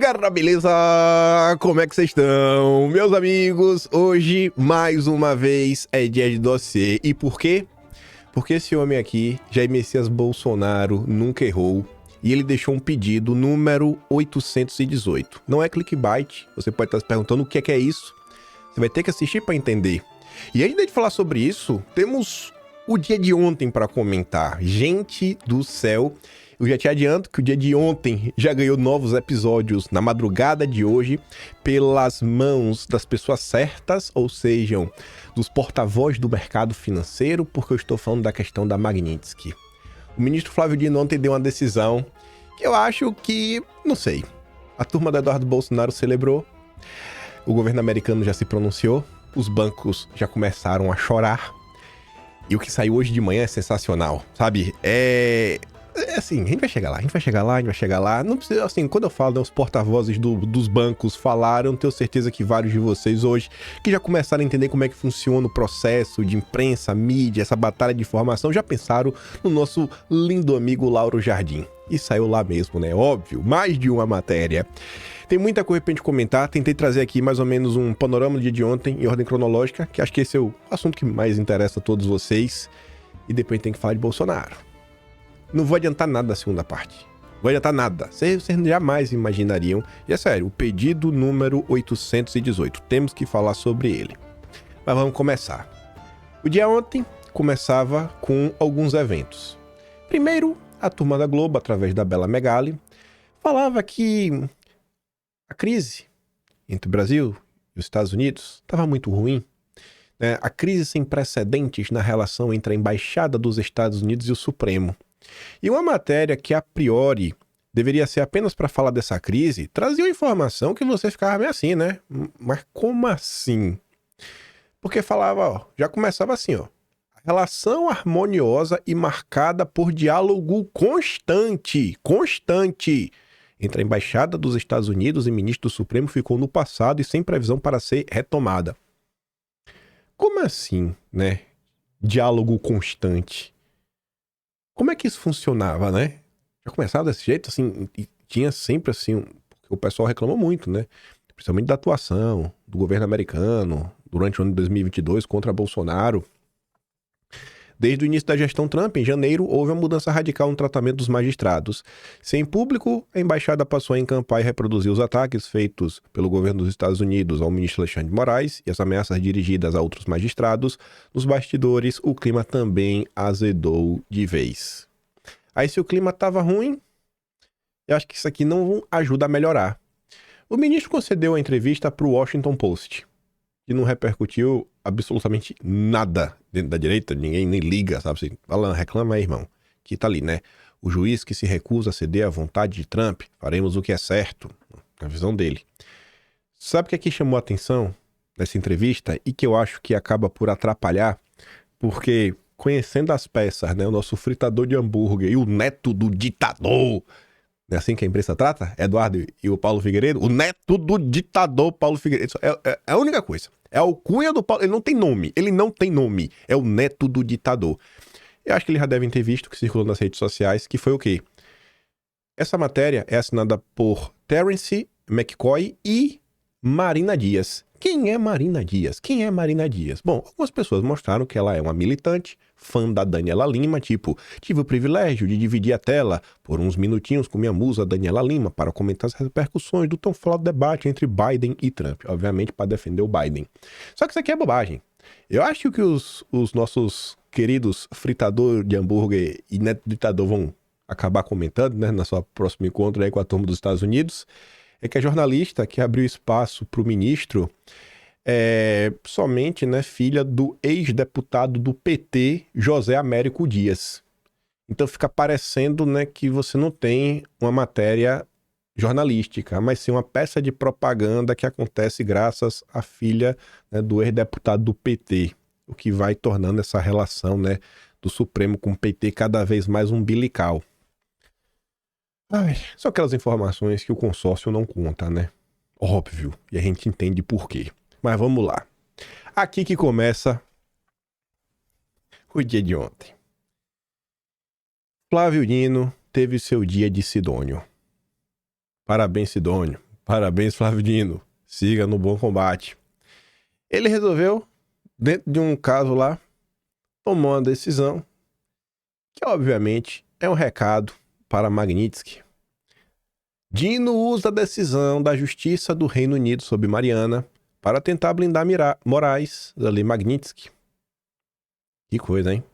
Galera, beleza? Como é que vocês estão? Meus amigos, hoje, mais uma vez, é dia de dossiê. E por quê? Porque esse homem aqui, Jair Messias Bolsonaro, nunca errou. E ele deixou um pedido, número 818. Não é clickbait, você pode estar se perguntando o que é isso. Você vai ter que assistir para entender. E antes de falar sobre isso, temos o dia de ontem para comentar. Gente do céu, eu já te adianto que o dia de ontem já ganhou novos episódios na madrugada de hoje pelas mãos das pessoas certas, ou sejam, dos porta-voz do mercado financeiro, porque eu estou falando da questão da Magnitsky. O ministro Flávio Dino ontem deu uma decisão que eu acho que, não sei, a turma do Eduardo Bolsonaro celebrou, o governo americano já se pronunciou, os bancos já começaram a chorar, e o que saiu hoje de manhã é sensacional, sabe? É assim, a gente vai chegar lá. Não precisa, assim, quando eu falo, né, os porta-vozes dos bancos falaram, tenho certeza que vários de vocês hoje, que já começaram a entender como é que funciona o processo de imprensa, mídia, essa batalha de informação, já pensaram no nosso lindo amigo Lauro Jardim. E saiu lá mesmo, né? Óbvio, mais de uma matéria. Tem muita coisa pra gente comentar, tentei trazer aqui mais ou menos um panorama do dia de ontem, em ordem cronológica, que acho que esse é o assunto que mais interessa a todos vocês. E depois a gente tem que falar de Bolsonaro. Não vou adiantar nada da segunda parte. Não vou adiantar nada. Vocês jamais imaginariam. E é sério, o pedido número 818. Temos que falar sobre ele. Mas vamos começar. O dia ontem começava com alguns eventos. Primeiro, a turma da Globo, através da Bela Megali, falava que a crise entre o Brasil e os Estados Unidos estava muito ruim. Né? A crise sem precedentes na relação entre a Embaixada dos Estados Unidos e o Supremo. E uma matéria que, a priori, deveria ser apenas para falar dessa crise, trazia uma informação que você ficava meio assim, né? Mas como assim? Porque falava, ó, já começava assim, ó. Relação harmoniosa e marcada por diálogo constante entre a Embaixada dos Estados Unidos e o ministro do Supremo ficou no passado e sem previsão para ser retomada. Como assim, né? Diálogo constante. Como é que isso funcionava, né? Já começava desse jeito, assim, e tinha sempre, assim, porque o pessoal reclamou muito, né? Principalmente da atuação do governo americano durante o ano de 2022 contra Bolsonaro. Desde o início da gestão Trump, em janeiro, houve uma mudança radical no tratamento dos magistrados. Sem público, a embaixada passou a encampar e reproduzir os ataques feitos pelo governo dos Estados Unidos ao ministro Alexandre de Moraes e as ameaças dirigidas a outros magistrados. Nos bastidores, o clima também azedou de vez. Aí, se o clima estava ruim, eu acho que isso aqui não ajuda a melhorar. O ministro concedeu a entrevista para o Washington Post, que não repercutiu absolutamente nada dentro da direita, ninguém nem liga, sabe? Assim, fala, reclama aí, irmão, que tá ali, né? O juiz que se recusa a ceder à vontade de Trump, faremos o que é certo, na visão dele. Sabe o que aqui chamou a atenção nessa entrevista e que eu acho que acaba por atrapalhar? Porque, conhecendo as peças, né? O nosso fritador de hambúrguer e o neto do ditador, não é assim que a imprensa trata? Eduardo e o Paulo Figueiredo? O neto do ditador Paulo Figueiredo. É a única coisa. É a alcunha do Paulo. Ele não tem nome. É o neto do ditador. Eu acho que eles já devem ter visto, que circulou nas redes sociais, que foi o quê? Essa matéria é assinada por Terence McCoy e Marina Dias. Quem é Marina Dias? Bom, algumas pessoas mostraram que ela é uma militante, fã da Daniela Lima, tipo, tive o privilégio de dividir a tela por uns minutinhos com minha musa Daniela Lima para comentar as repercussões do tão falado debate entre Biden e Trump, obviamente para defender o Biden. Só que isso aqui é bobagem. Eu acho que os nossos queridos fritador de hambúrguer e neto ditador vão acabar comentando, né, na sua próximo encontro aí com a turma dos Estados Unidos, é que a jornalista que abriu espaço para o ministro é somente, né, filha do ex-deputado do PT, José Américo Dias. Então fica parecendo, né, que você não tem uma matéria jornalística, mas sim uma peça de propaganda que acontece graças à filha, né, do ex-deputado do PT, o que vai tornando essa relação, né, do Supremo com o PT cada vez mais umbilical. São aquelas informações que o consórcio não conta, né? Óbvio, e a gente entende por quê. Mas vamos lá. Aqui que começa o dia de ontem. Flávio Dino teve seu dia de Sidônio. Parabéns, Sidônio. Parabéns, Flávio Dino. Siga no bom combate. Ele resolveu, dentro de um caso lá, tomou uma decisão que, obviamente, é um recado para Magnitsky. Dino usa a decisão da Justiça do Reino Unido sobre Mariana para tentar blindar Moraes da Lei Magnitsky. Que coisa, hein?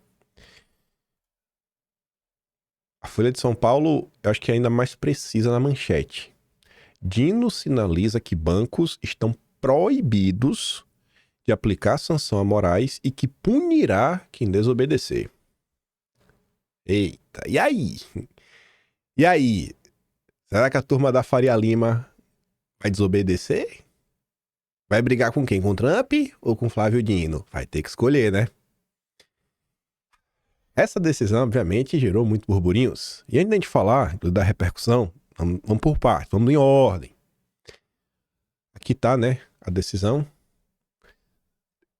A Folha de São Paulo, eu acho que é ainda mais precisa na manchete. Dino sinaliza que bancos estão proibidos de aplicar sanção a Moraes e que punirá quem desobedecer. Eita, e aí? E aí? Será que a turma da Faria Lima vai desobedecer? Vai brigar com quem? Com Trump ou com Flávio Dino? Vai ter que escolher, né? Essa decisão, obviamente, gerou muito burburinhos. E antes de a gente falar da repercussão, vamos por partes, vamos em ordem. Aqui tá, né, a decisão.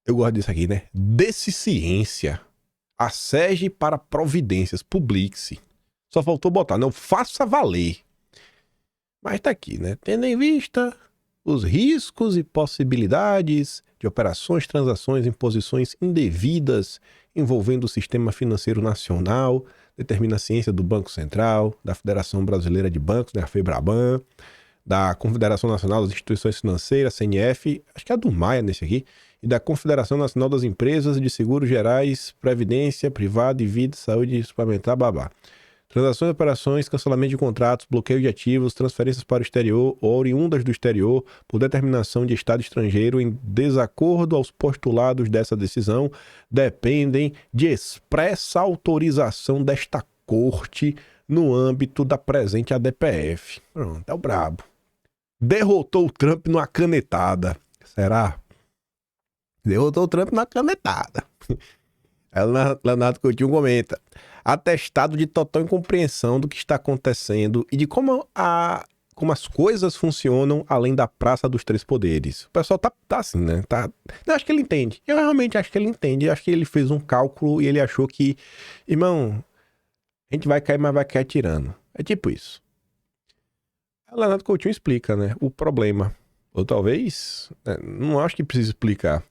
Eu gosto disso aqui, né? Deficiência. Assege para providências. Publique-se. Só faltou botar, não, faça valer. Mas tá aqui, né? Tendo em vista os riscos e possibilidades de operações, transações, imposições indevidas envolvendo o sistema financeiro nacional, determina a ciência do Banco Central, da Federação Brasileira de Bancos, né, a FEBRABAN, da Confederação Nacional das Instituições Financeiras, CNF, acho que é a do Maia nesse aqui, e da Confederação Nacional das Empresas de Seguros Gerais, Previdência, Privada e Vida, Saúde Suplementar, babá. Transações, operações, cancelamento de contratos, bloqueio de ativos, transferências para o exterior ou oriundas do exterior por determinação de Estado estrangeiro em desacordo aos postulados dessa decisão dependem de expressa autorização desta Corte no âmbito da presente ADPF. Pronto, é o brabo. Derrotou o Trump numa canetada. Será? Derrotou o Trump na canetada. Aí Leonardo Coutinho comenta: atestado de total incompreensão do que está acontecendo e de como as coisas funcionam além da Praça dos Três Poderes. O pessoal tá assim, né? Eu acho que ele entende. Eu realmente acho que ele entende. Eu acho que ele fez um cálculo e ele achou que, irmão, a gente vai cair, mas vai cair tirando. É tipo isso. Aí Leonardo Coutinho explica, né? O problema. Ou talvez, não acho que precisa explicar.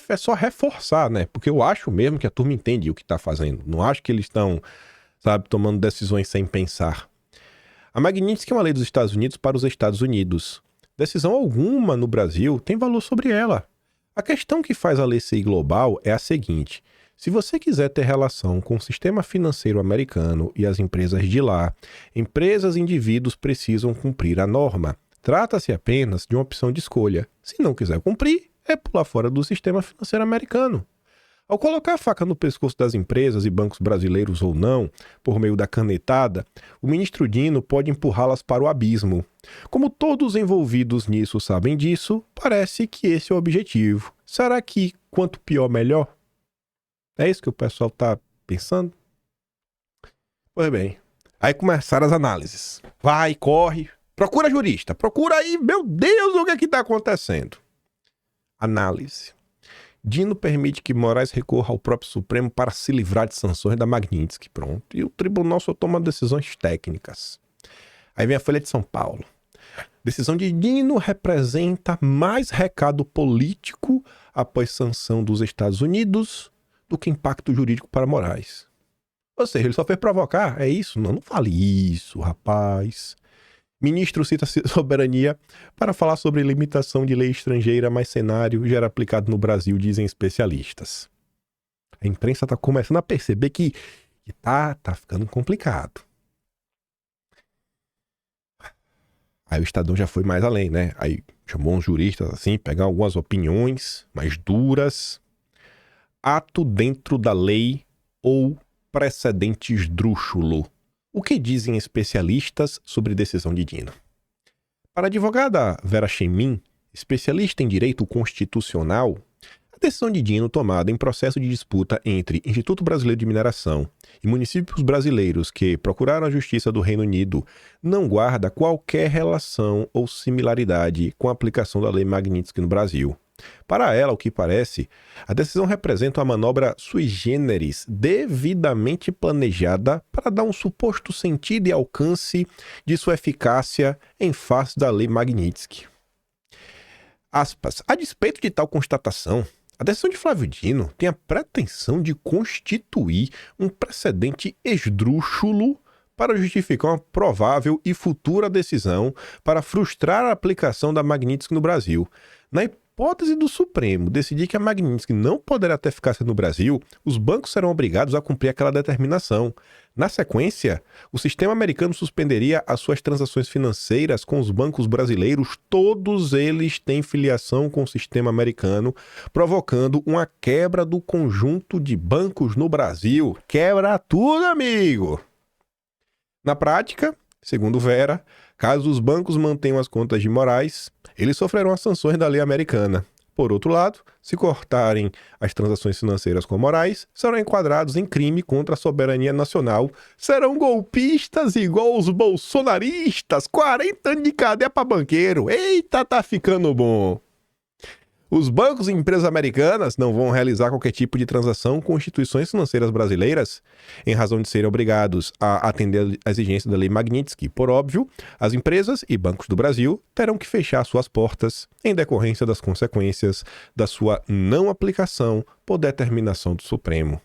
É só reforçar, né? Porque eu acho mesmo que a turma entende o que tá fazendo. Não acho que eles estão, sabe, tomando decisões sem pensar. A Magnitsky é uma lei dos Estados Unidos para os Estados Unidos. Decisão alguma no Brasil tem valor sobre ela. A questão que faz a lei ser global é a seguinte: se você quiser ter relação com o sistema financeiro americano e as empresas de lá, empresas e indivíduos precisam cumprir a norma. Trata-se apenas de uma opção de escolha. Se não quiser cumprir, é pular fora do sistema financeiro americano. Ao colocar a faca no pescoço das empresas e bancos brasileiros ou não, por meio da canetada, o ministro Dino pode empurrá-las para o abismo. Como todos os envolvidos nisso sabem disso, parece que esse é o objetivo. Será que quanto pior, melhor? É isso que o pessoal está pensando? Pois bem, aí começaram as análises. Vai, corre, procura jurista, procura aí, meu Deus, o que é que está acontecendo? Análise. Dino permite que Moraes recorra ao próprio Supremo para se livrar de sanções da Magnitsky. Pronto. E o tribunal só toma decisões técnicas. Aí vem a Folha de São Paulo. Decisão de Dino representa mais recado político após sanção dos Estados Unidos do que impacto jurídico para Moraes. Ou seja, ele só fez provocar. É isso? Não fale isso, rapaz. Ministro cita soberania para falar sobre limitação de lei estrangeira, mas cenário já era aplicado no Brasil, dizem especialistas. A imprensa está começando a perceber que tá ficando complicado. Aí o Estadão já foi mais além, né? Aí chamou uns juristas assim, pegar algumas opiniões mais duras. Ato dentro da lei ou precedente esdrúxulo. O que dizem especialistas sobre decisão de Dino? Para a advogada Vera Chemin, especialista em direito constitucional, a decisão de Dino tomada em processo de disputa entre Instituto Brasileiro de Mineração e municípios brasileiros que procuraram a Justiça do Reino Unido não guarda qualquer relação ou similaridade com a aplicação da Lei Magnitsky no Brasil. Para ela, o que parece, a decisão representa uma manobra sui generis, devidamente planejada para dar um suposto sentido e alcance de sua eficácia em face da Lei Magnitsky. Aspas. A despeito de tal constatação, a decisão de Flávio Dino tem a pretensão de constituir um precedente esdrúxulo para justificar uma provável e futura decisão para frustrar a aplicação da Magnitsky no Brasil. Na hipótese do Supremo decidir que a Magnitsky não poderá ter eficácia no Brasil, os bancos serão obrigados a cumprir aquela determinação. Na sequência, o sistema americano suspenderia as suas transações financeiras com os bancos brasileiros, todos eles têm filiação com o sistema americano, provocando uma quebra do conjunto de bancos no Brasil. Quebra tudo, amigo! Na prática, segundo Vera, caso os bancos mantenham as contas de Moraes, eles sofrerão as sanções da lei americana. Por outro lado, se cortarem as transações financeiras com Moraes, serão enquadrados em crime contra a soberania nacional. Serão golpistas igual os bolsonaristas, 40 anos de cadeia para banqueiro. Eita, tá ficando bom! Os bancos e empresas americanas não vão realizar qualquer tipo de transação com instituições financeiras brasileiras, em razão de serem obrigados a atender às exigências da Lei Magnitsky. Por óbvio, as empresas e bancos do Brasil terão que fechar suas portas em decorrência das consequências da sua não aplicação por determinação do Supremo.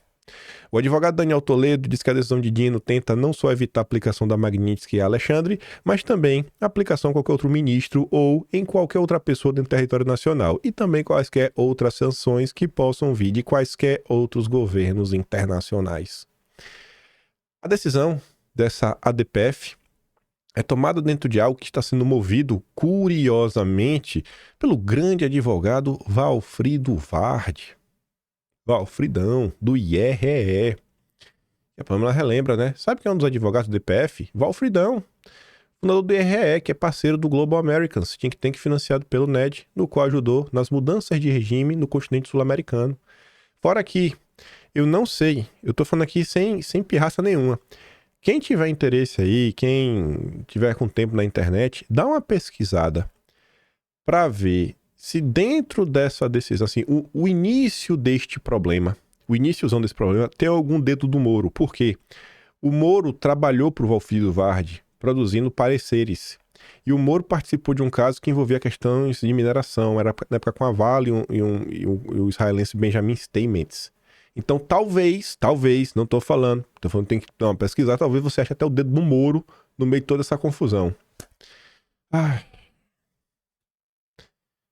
O advogado Daniel Toledo diz que a decisão de Dino tenta não só evitar a aplicação da Magnitsky a Alexandre, mas também a aplicação a qualquer outro ministro ou em qualquer outra pessoa dentro do território nacional, e também quaisquer outras sanções que possam vir de quaisquer outros governos internacionais. A decisão dessa ADPF é tomada dentro de algo que está sendo movido, curiosamente, pelo grande advogado Valfrido Vardi. Valfridão, do IREE. E a Pâmela relembra, né? Sabe quem é um dos advogados do DPF? Valfridão, fundador do IREE, que é parceiro do Global Americans, think tank financiado pelo NED, no qual ajudou nas mudanças de regime no continente sul-americano. Fora que, eu não sei, eu tô falando aqui sem pirraça nenhuma. Quem tiver interesse aí, quem tiver com tempo na internet, dá uma pesquisada para ver se dentro dessa decisão, assim, o início deste problema, o iníciozão desse problema, tem algum dedo do Moro. Por quê? O Moro trabalhou para o Valfrido Vardi, produzindo pareceres. E o Moro participou de um caso que envolvia questões de mineração. Era na época com a Vale e o israelense Benjamin Steinmetz. Então, talvez, não estou falando que tem que pesquisar, talvez você ache até o dedo do Moro no meio de toda essa confusão.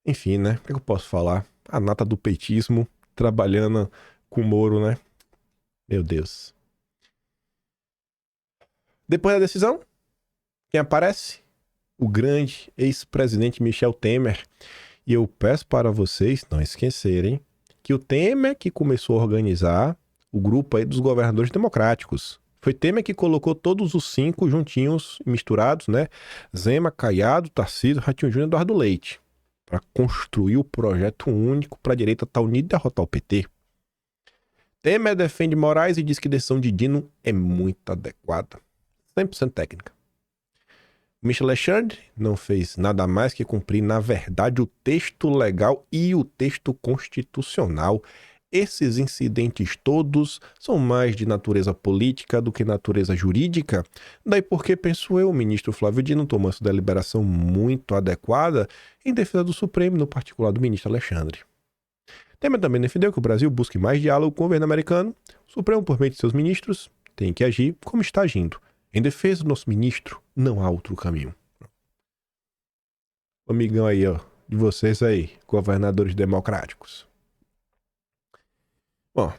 Enfim, né? O que eu posso falar? A nata do petismo trabalhando com o Moro, né? Meu Deus. Depois da decisão, quem aparece? O grande ex-presidente Michel Temer. E eu peço para vocês não esquecerem que o Temer que começou a organizar o grupo aí dos governadores democráticos. Foi Temer que colocou todos os 5 juntinhos, misturados, né? Zema, Caiado, Tarcísio, Ratinho Júnior e Eduardo Leite, para construir o projeto único para a direita estar unida e derrotar o PT. Temer defende Moraes e diz que a decisão de Dino é muito adequada. 100% técnica. Michel Alexandre não fez nada mais que cumprir, na verdade, o texto legal e o texto constitucional. Esses incidentes todos são mais de natureza política do que natureza jurídica. Daí porque, penso eu, o ministro Flávio Dino tomou essa deliberação muito adequada em defesa do Supremo, no particular do ministro Alexandre. Temer também defendeu que o Brasil busque mais diálogo com o governo americano. O Supremo, por meio de seus ministros, tem que agir como está agindo. Em defesa do nosso ministro, não há outro caminho. O amigão aí, ó, de vocês aí, governadores democráticos. Bom,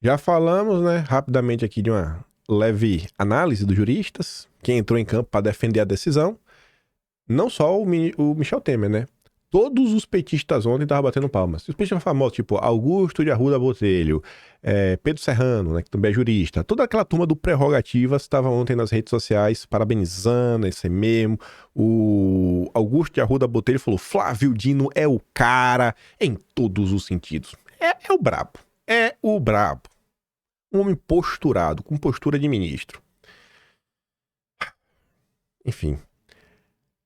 já falamos, né, rapidamente aqui de uma leve análise dos juristas, quem entrou em campo para defender a decisão. Não só o Michel Temer, né? Todos os petistas ontem estavam batendo palmas. Os petistas famosos, tipo Augusto de Arruda Botelho, Pedro Serrano, né, que também é jurista. Toda aquela turma do Prerrogativas estava ontem nas redes sociais parabenizando esse mesmo. O Augusto de Arruda Botelho falou: Flávio Dino é o cara em todos os sentidos. É o brabo. É o brabo. Um homem posturado, com postura de ministro. Enfim.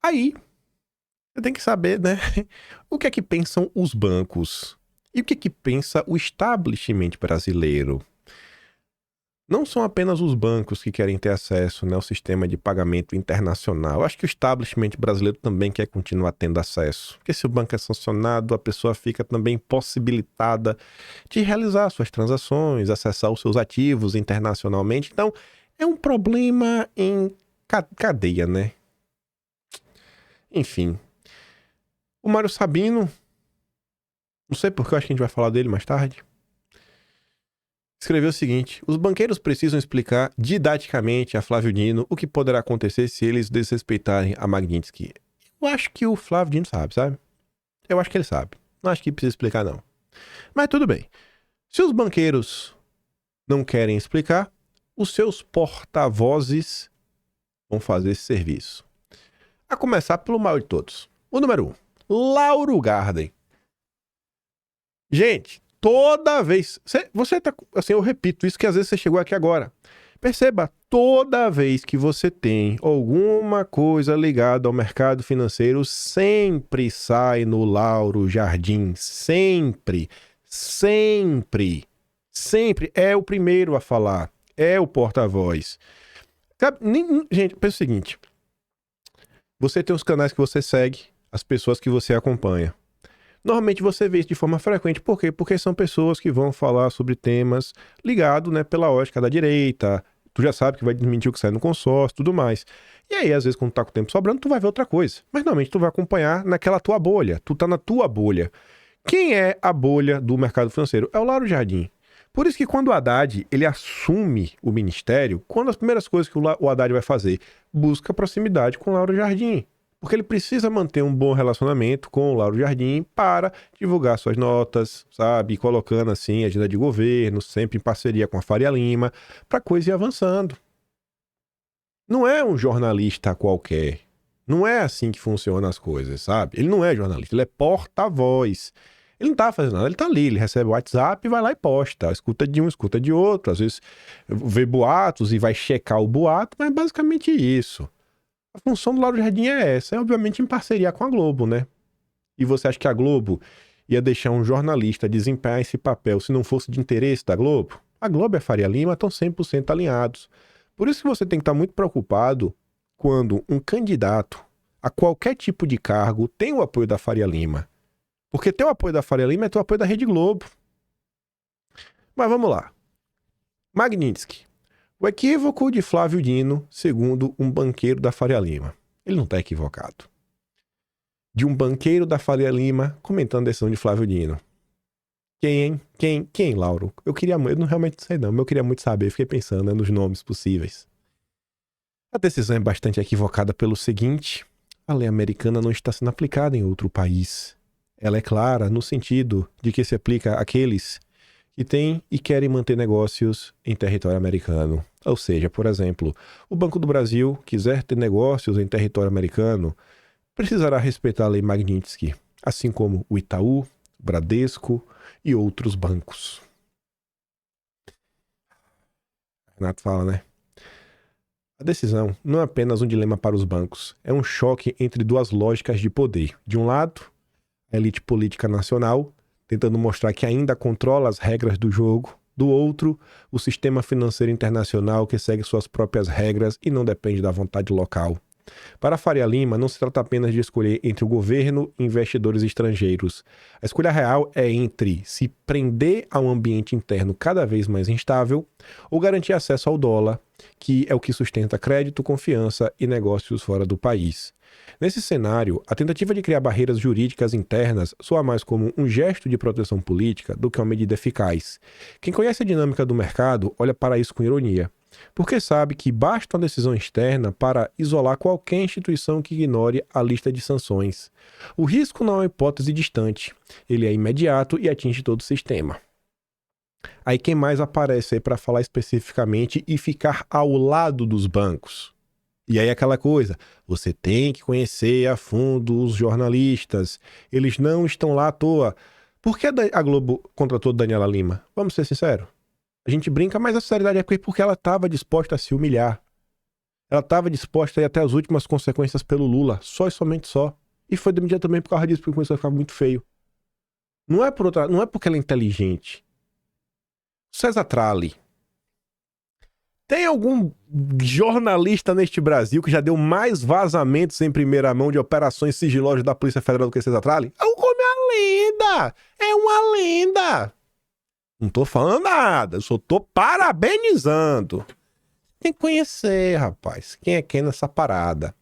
Aí, Você tem que saber, né? O que é que pensam os bancos? E o que é que pensa o establishment brasileiro? Não são apenas os bancos que querem ter acesso, né, ao sistema de pagamento internacional. Eu acho que o establishment brasileiro também quer continuar tendo acesso. Porque se o banco é sancionado, a pessoa fica também possibilitada de realizar suas transações, acessar os seus ativos internacionalmente. Então, é um problema em cadeia, né? Enfim. O Mário Sabino, não sei porque eu acho que a gente vai falar dele mais tarde, escreveu o seguinte: os banqueiros precisam explicar didaticamente a Flávio Dino o que poderá acontecer se eles desrespeitarem a Magnitsky. Eu acho que o Flávio Dino sabe? Eu acho que ele sabe. Não acho que precisa explicar, não. Mas tudo bem. Se os banqueiros não querem explicar, os seus porta-vozes vão fazer esse serviço. A começar pelo maior de todos. O número 1, Lauro Garden. Gente, toda vez... Você tá... Assim, eu repito isso que às vezes você chegou aqui agora. Perceba, toda vez que você tem alguma coisa ligada ao mercado financeiro, sempre sai no Lauro Jardim. Sempre. Sempre. Sempre. É o primeiro a falar. É o porta-voz. Gente, pensa o seguinte. Você tem os canais que você segue, as pessoas que você acompanha. Normalmente você vê isso de forma frequente. Por quê? Porque são pessoas que vão falar sobre temas ligados, né, pela ótica da direita. Tu já sabe que vai desmentir o que sai no consórcio e tudo mais. E aí, às vezes, quando tá com o tempo sobrando, tu vai ver outra coisa. Mas normalmente tu vai acompanhar naquela tua bolha. Tu tá na tua bolha. Quem é a bolha do mercado financeiro? É o Lauro Jardim. Por isso que quando o Haddad, ele assume o ministério, quando as primeiras coisas que o Haddad vai fazer? Busca proximidade com o Lauro Jardim. Porque ele precisa manter um bom relacionamento com o Lauro Jardim para divulgar suas notas, sabe? Colocando assim a agenda de governo, sempre em parceria com a Faria Lima, para a coisa ir avançando. Não é um jornalista qualquer. Não é assim que funcionam as coisas, sabe? Ele não é jornalista, ele é porta-voz. Ele não tá fazendo nada, ele tá ali, ele recebe o WhatsApp e vai lá e posta. Escuta de um, escuta de outro, às vezes vê boatos e vai checar o boato, mas é basicamente isso. A função do Lauro Jardim é essa, é obviamente em parceria com a Globo, né? E você acha que a Globo ia deixar um jornalista desempenhar esse papel se não fosse de interesse da Globo? A Globo e a Faria Lima estão 100% alinhados. Por isso que você tem que estar muito preocupado quando um candidato a qualquer tipo de cargo tem o apoio da Faria Lima. Porque ter o apoio da Faria Lima é ter o apoio da Rede Globo. Mas vamos lá. Magnitsky. O equívoco de Flávio Dino, segundo um banqueiro da Faria Lima. Ele não está equivocado. De um banqueiro da Faria Lima comentando a decisão de Flávio Dino. Quem, hein? Quem, Lauro? Eu não realmente sei não, mas eu queria muito saber. Fiquei pensando, né, nos nomes possíveis. A decisão é bastante equivocada pelo seguinte: a lei americana não está sendo aplicada em outro país. Ela é clara no sentido de que se aplica àqueles que têm e querem manter negócios em território americano. Ou seja, por exemplo, o Banco do Brasil quiser ter negócios em território americano, precisará respeitar a lei Magnitsky, assim como o Itaú, Bradesco e outros bancos. Renato fala, né? A decisão não é apenas um dilema para os bancos, é um choque entre duas lógicas de poder. De um lado, a elite política nacional, tentando mostrar que ainda controla as regras do jogo. Do outro, o sistema financeiro internacional que segue suas próprias regras e não depende da vontade local. Para a Faria Lima, não se trata apenas de escolher entre o governo e investidores estrangeiros. A escolha real é entre se prender a um ambiente interno cada vez mais instável ou garantir acesso ao dólar, que é o que sustenta crédito, confiança e negócios fora do país. Nesse cenário, a tentativa de criar barreiras jurídicas internas soa mais como um gesto de proteção política do que uma medida eficaz. Quem conhece a dinâmica do mercado olha para isso com ironia, porque sabe que basta uma decisão externa para isolar qualquer instituição que ignore a lista de sanções. O risco não é uma hipótese distante, ele é imediato e atinge todo o sistema. Aí quem mais aparece aí para falar especificamente e ficar ao lado dos bancos? E aí aquela coisa, você tem que conhecer a fundo os jornalistas, eles não estão lá à toa. Por que a Globo contratou Daniela Lima? Vamos ser sinceros. A gente brinca, mas a sinceridade é porque ela estava disposta a se humilhar. Ela estava disposta a ir até as últimas consequências pelo Lula, só e somente só. E foi demitida também por causa disso, porque começou a ficar muito feio. Não é porque ela é inteligente. César Tralli. Tem algum jornalista neste Brasil que já deu mais vazamentos em primeira mão de operações sigilosas da Polícia Federal do que César Tralli? É uma lenda! É uma lenda! Não tô falando nada, eu só tô parabenizando. Tem que conhecer, rapaz, quem é quem nessa parada.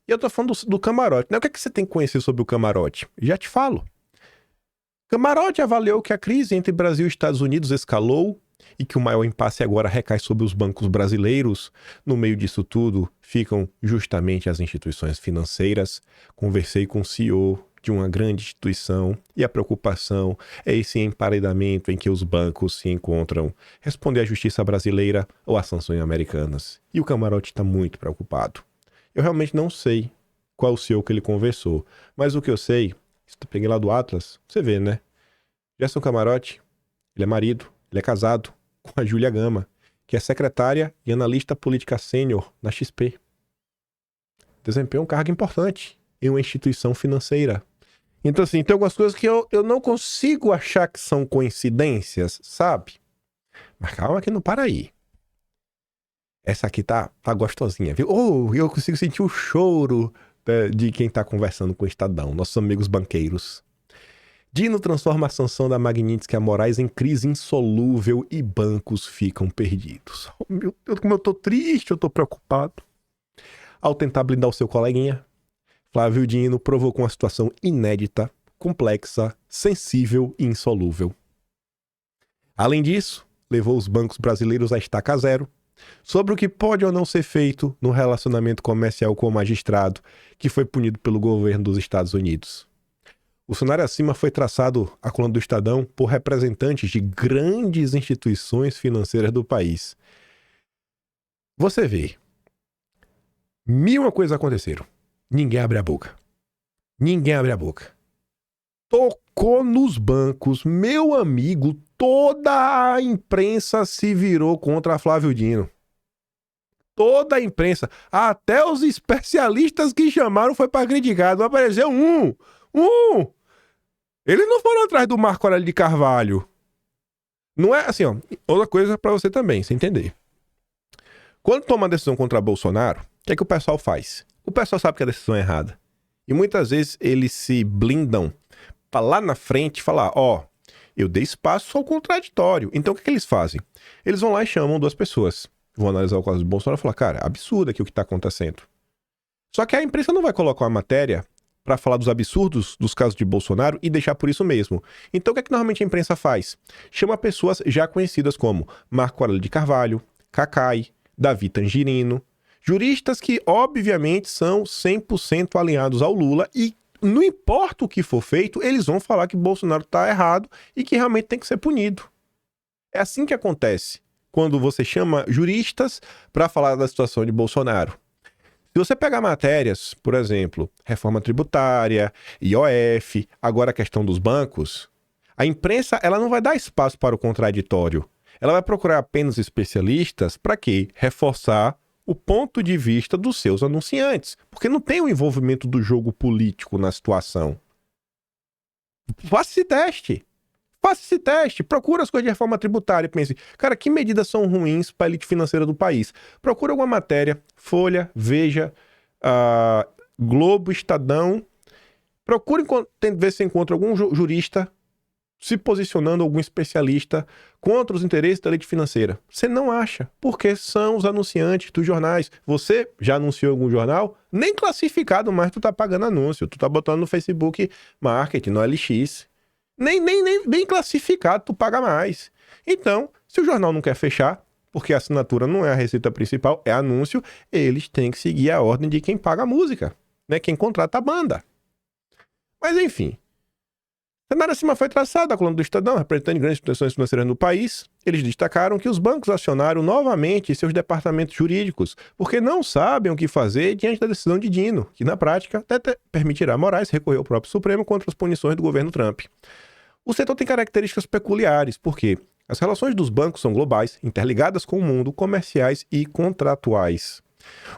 E eu tô falando do camarote, né? O que é que você tem que conhecer sobre o camarote? Já te falo. Camarote avaliou que a crise entre Brasil e Estados Unidos escalou e que o maior impasse agora recai sobre os bancos brasileiros. No meio disso tudo, ficam justamente as instituições financeiras. Conversei com o CEO de uma grande instituição e a preocupação é esse emparedamento em que os bancos se encontram, responder à justiça brasileira ou às sanções americanas. E o camarote está muito preocupado. Eu realmente não sei qual o CEO que ele conversou, mas o que eu sei, eu peguei lá do Atlas, você vê, né? Gerson Camarote, ele é marido, ele é casado com a Júlia Gama, que é secretária e analista política sênior na XP. Desempenha um cargo importante em uma instituição financeira. Então, assim, tem algumas coisas que eu não consigo achar que são coincidências, sabe? Mas calma que não para aí. Essa aqui tá gostosinha, viu? Eu consigo sentir o choro de quem tá conversando com o Estadão, nossos amigos banqueiros. Dino transforma a sanção da Magnitsky a Moraes em crise insolúvel e bancos ficam perdidos. Oh, meu Deus, como eu tô triste, eu tô preocupado. Ao tentar blindar o seu coleguinha, Flávio Dino provocou uma situação inédita, complexa, sensível e insolúvel. Além disso, levou os bancos brasileiros à estaca zero sobre o que pode ou não ser feito no relacionamento comercial com o magistrado que foi punido pelo governo dos Estados Unidos. O cenário acima foi traçado à coluna do Estadão por representantes de grandes instituições financeiras do país. Você vê, mil uma coisas aconteceram. Ninguém abre a boca. Ninguém abre a boca. Tocou nos bancos, meu amigo, toda a imprensa se virou contra Flávio Dino. Toda a imprensa, até os especialistas que chamaram foi para criticar. Não apareceu um. Eles não foram atrás do Marco Aurélio de Carvalho. Não é assim, ó. Outra coisa para você também, você entender. Quando toma uma decisão contra Bolsonaro, o que é que o pessoal faz? O pessoal sabe que a decisão é errada. E muitas vezes eles se blindam para lá na frente falar, eu dei espaço ao contraditório. Então o que é que eles fazem? Eles vão lá e chamam duas pessoas. Vão analisar o caso do Bolsonaro e falar, cara, absurdo aqui o que está acontecendo. Só que a imprensa não vai colocar uma matéria para falar dos absurdos dos casos de Bolsonaro e deixar por isso mesmo. Então o que é que normalmente a imprensa faz? Chama pessoas já conhecidas como Marco Aurélio de Carvalho, Cacai, Davi Tangerino, juristas que obviamente são 100% alinhados ao Lula e não importa o que for feito, eles vão falar que Bolsonaro está errado e que realmente tem que ser punido. É assim que acontece quando você chama juristas para falar da situação de Bolsonaro. Se você pegar matérias, por exemplo, reforma tributária, IOF, agora a questão dos bancos, a imprensa ela não vai dar espaço para o contraditório. Ela vai procurar apenas especialistas para quê? Reforçar o ponto de vista dos seus anunciantes, porque não tem o envolvimento do jogo político na situação. Faça esse teste. Procura as coisas de reforma tributária e pense, cara, que medidas são ruins para a elite financeira do país? Procura alguma matéria, Folha, Veja, Globo, Estadão. Procure ver se encontra algum jurista se posicionando, algum especialista contra os interesses da elite financeira. Você não acha, porque são os anunciantes dos jornais. Você já anunciou algum jornal? Nem classificado, mas tu tá pagando anúncio. Tu tá botando no Facebook Marketing, no LX. Nem classificado, tu paga mais. Então, se o jornal não quer fechar, porque a assinatura não é a receita principal, é anúncio, eles têm que seguir a ordem de quem paga a música, né? Quem contrata a banda. Mas enfim, o cenário acima foi traçado, a coluna do Estadão, representando grandes instituições financeiras no país. Eles destacaram que os bancos acionaram novamente seus departamentos jurídicos, porque não sabem o que fazer diante da decisão de Dino, que na prática até permitirá a Moraes recorrer ao próprio Supremo contra as punições do governo Trump. O setor tem características peculiares, porque as relações dos bancos são globais, interligadas com o mundo, comerciais e contratuais.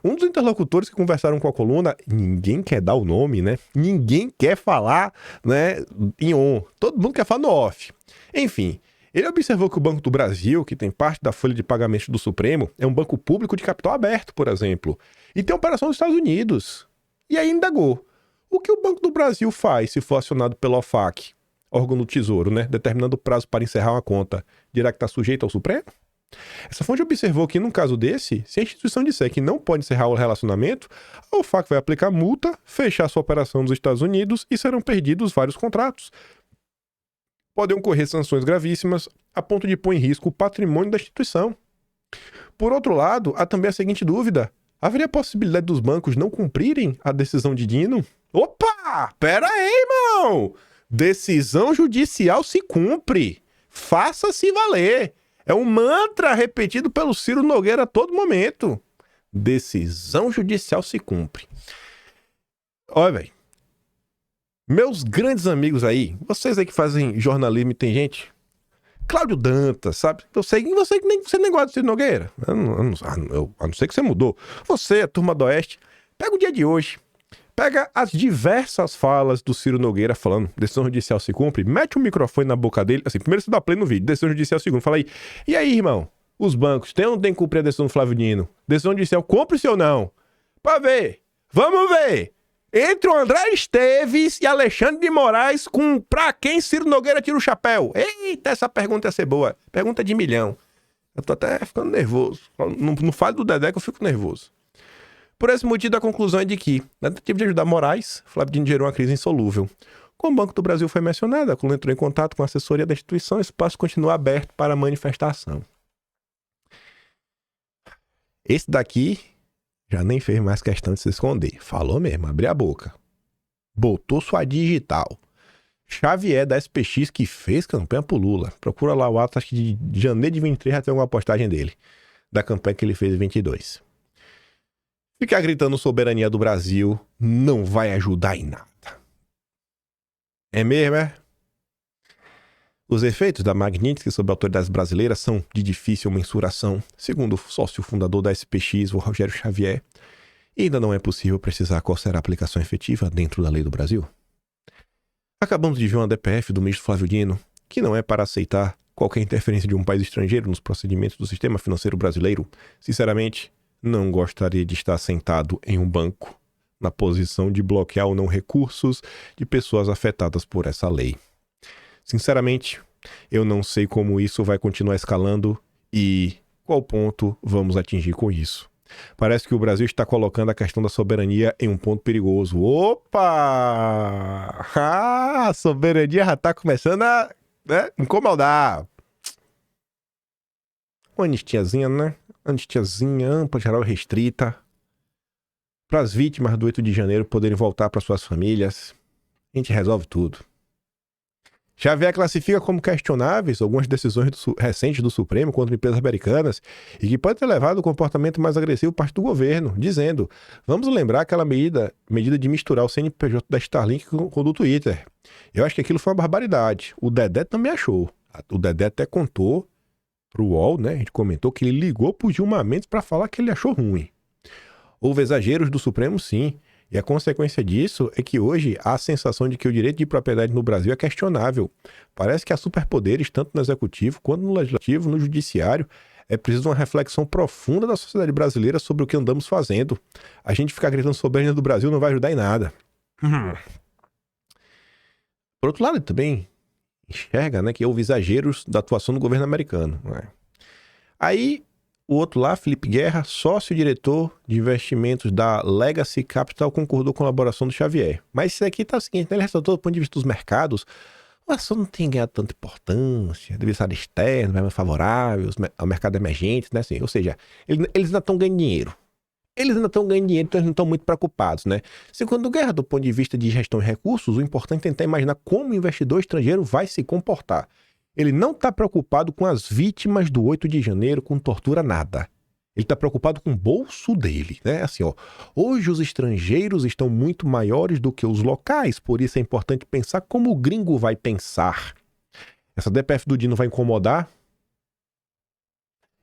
Um dos interlocutores que conversaram com a coluna, ninguém quer dar o nome, né? Ninguém quer falar, né, em on. Todo mundo quer falar no off. Enfim, ele observou que o Banco do Brasil, que tem parte da folha de pagamento do Supremo, é um banco público de capital aberto, por exemplo, e tem operação nos Estados Unidos. E aí indagou. O que o Banco do Brasil faz se for acionado pelo OFAC, órgão do Tesouro, né, determinando o prazo para encerrar uma conta? Dirá que está sujeito ao Supremo? Essa fonte observou que, num caso desse, se a instituição disser que não pode encerrar o relacionamento, a OFAC vai aplicar multa, fechar sua operação nos Estados Unidos e serão perdidos vários contratos. Podem ocorrer sanções gravíssimas, a ponto de pôr em risco o patrimônio da instituição. Por outro lado, há também a seguinte dúvida: haveria a possibilidade dos bancos não cumprirem a decisão de Dino? Opa! Pera aí, irmão! Decisão judicial se cumpre. Faça-se valer. É um mantra repetido pelo Ciro Nogueira a todo momento. Decisão judicial se cumpre. Olha, velho. Meus grandes amigos aí, vocês aí que fazem jornalismo e tem gente... Cláudio Dantas, sabe? Você nem gosta do Ciro Nogueira. A não ser que você mudou. Você, a turma do Oeste, pega o dia de hoje. Pega as diversas falas do Ciro Nogueira falando decisão judicial se cumpre, mete o microfone na boca dele, assim, primeiro você dá play no vídeo, decisão judicial se cumpre, fala aí, e aí, irmão, os bancos tem ou não tem que cumprir a decisão do Flávio Dino? Decisão judicial, cumpre-se ou não? Pra ver, vamos ver, entre o André Esteves e Alexandre de Moraes, pra quem Ciro Nogueira tira o chapéu? Eita, essa pergunta ia ser boa, pergunta de milhão. Eu tô até ficando nervoso, não falo do Dedé que eu fico nervoso. Por esse motivo, a conclusão é de que, na tentativa de ajudar Moraes, Flávio Dino gerou uma crise insolúvel. Como o Banco do Brasil foi mencionado, a coluna entrou em contato com a assessoria da instituição e o espaço continua aberto para manifestação. Esse daqui já nem fez mais questão de se esconder. Falou mesmo, abriu a boca. Botou sua digital. Xavier da SPX que fez campanha pro Lula. Procura lá o ato, acho que de janeiro de 23 já tem alguma postagem dele. Da campanha que ele fez em 22. Ficar gritando soberania do Brasil não vai ajudar em nada. É mesmo, é? Os efeitos da Magnitsky sobre autoridades brasileiras são de difícil mensuração, segundo o sócio fundador da SPX, o Rogério Xavier, e ainda não é possível precisar qual será a aplicação efetiva dentro da lei do Brasil. Acabamos de ver uma DPF do ministro Flávio Dino, que não é para aceitar qualquer interferência de um país estrangeiro nos procedimentos do sistema financeiro brasileiro. Sinceramente, não gostaria de estar sentado em um banco, na posição de bloquear ou não recursos de pessoas afetadas por essa lei. Sinceramente, eu não sei como isso vai continuar escalando e qual ponto vamos atingir com isso. Parece que o Brasil está colocando a questão da soberania em um ponto perigoso. Opa! A soberania já está começando a incomodar. Uma anistiazinha, né? Anistiazinha ampla, geral restrita, para as vítimas do 8 de janeiro poderem voltar para suas famílias. A gente resolve tudo. Xavier classifica como questionáveis algumas decisões recentes do Supremo contra empresas americanas e que pode ter levado ao comportamento mais agressivo por parte do governo, dizendo: vamos lembrar aquela medida de misturar o CNPJ da Starlink com o do Twitter. Eu acho que aquilo foi uma barbaridade. O Dedé também achou. O Dedé até contou pro UOL, né? A gente comentou que ele ligou pro Gilmar Mendes para falar que ele achou ruim. Houve exageros do Supremo, sim. E a consequência disso é que hoje há a sensação de que o direito de propriedade no Brasil é questionável. Parece que há superpoderes tanto no Executivo quanto no Legislativo, no Judiciário. É preciso uma reflexão profunda da sociedade brasileira sobre o que andamos fazendo. A gente ficar gritando soberania do Brasil não vai ajudar em nada. Por outro lado, ele também enxerga, né, que houve exageros da atuação do governo americano. Né? Aí, o outro lá, Felipe Guerra, sócio-diretor de investimentos da Legacy Capital, concordou com a colaboração do Xavier. Mas isso aqui tá o seguinte, né? Ele ressaltou do ponto de vista dos mercados, o assunto não tem ganhado tanta importância, adversário externo, vai mais favorável, ao mercado emergente, né? Assim, ou seja, eles ainda estão ganhando dinheiro. Eles ainda estão ganhando dinheiro, então eles não estão muito preocupados, né? Segundo o Guerra, do ponto de vista de gestão de recursos, o importante é tentar imaginar como o investidor estrangeiro vai se comportar. Ele não está preocupado com as vítimas do 8 de janeiro, com tortura, nada. Ele está preocupado com o bolso dele, né? Assim, ó, hoje os estrangeiros estão muito maiores do que os locais, por isso é importante pensar como o gringo vai pensar. Essa DPF do Dino vai incomodar?